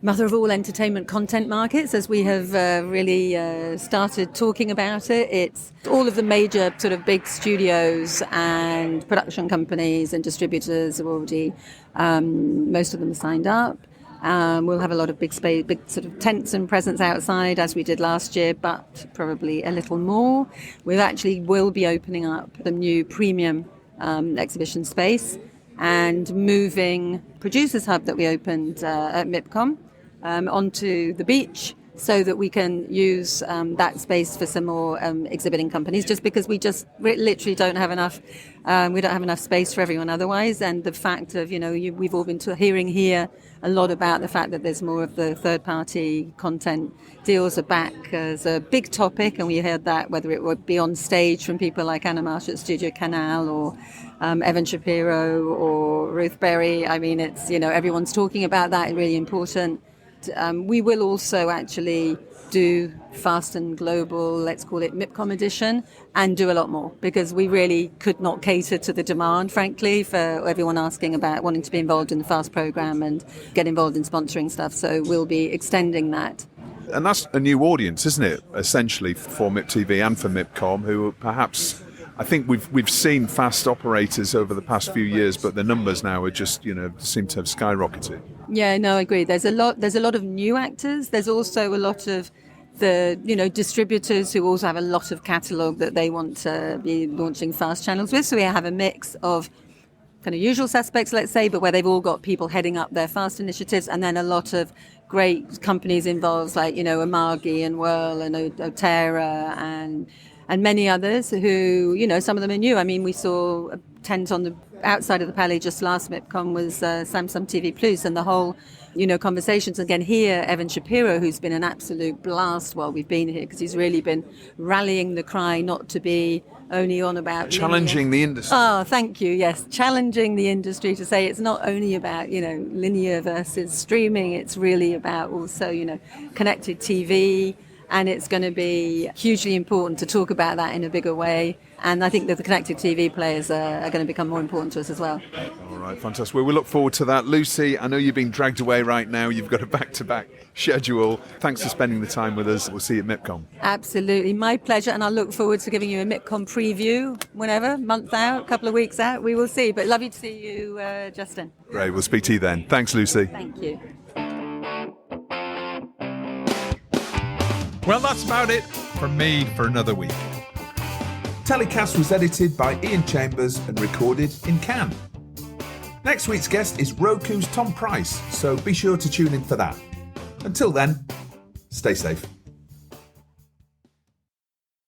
mother of all entertainment content markets, as we have really started talking about it. It's all of the major sort of big studios and production companies and distributors are already, most of them are signed up. We'll have a lot of big sort of tents and presence outside, as we did last year, but probably a little more. We actually will be opening up the new premium exhibition space and moving Producers Hub that we opened at MIPCOM onto the beach, so that we can use that space for some more exhibiting companies, just because we just literally don't have enough. We don't have enough space for everyone otherwise. And the fact of, we've all been hearing here a lot about the fact that there's more of the third-party content deals are back as a big topic, and we heard that whether it would be on stage from people like Anna Marsh at Studio Canal or Evan Shapiro or Ruth Berry. It's, everyone's talking about that, really important. We will also actually do Fast and Global, let's call it MIPCOM edition, and do a lot more, because we really could not cater to the demand, frankly, for everyone asking about wanting to be involved in the Fast program and get involved in sponsoring stuff. So we'll be extending that. And that's a new audience, isn't it, essentially, for MIPTV and for MIPCOM, who perhaps... I think we've seen Fast operators over the past few years, but the numbers now are just, seem to have skyrocketed. Yeah, no, I agree. There's a lot of new actors. There's also a lot of the, distributors who also have a lot of catalogue that they want to be launching Fast channels with. So we have a mix of kind of usual suspects, let's say, but where they've all got people heading up their Fast initiatives, and then a lot of great companies involved, like, Amagi and Whirl and Otera and many others who, some of them are new. We saw a tent on the outside of the Palais just last MIPCOM was Samsung TV Plus, and the whole, conversations. Again, here, Evan Shapiro, who's been an absolute blast while we've been here, because he's really been rallying the cry not to be only on about... Challenging the industry. Oh, thank you, yes. Challenging the industry to say it's not only about, linear versus streaming, it's really about also, connected TV, and it's going to be hugely important to talk about that in a bigger way. And I think that the connected TV players are going to become more important to us as well. All right, fantastic. Well, we look forward to that. Lucy, I know you're being dragged away right now. You've got a back-to-back schedule. Thanks for spending the time with us. We'll see you at MIPCOM. Absolutely, my pleasure, and I look forward to giving you a MIPCOM preview whenever, month out, a couple of weeks out, we will see. But lovely to see you, Justin. Great, we'll speak to you then. Thanks, Lucy. Thank you. Well, that's about it from me for another week. TellyCast was edited by Ian Chambers and recorded in Cannes. Next week's guest is Roku's Tom Price, so be sure to tune in for that. Until then, stay safe.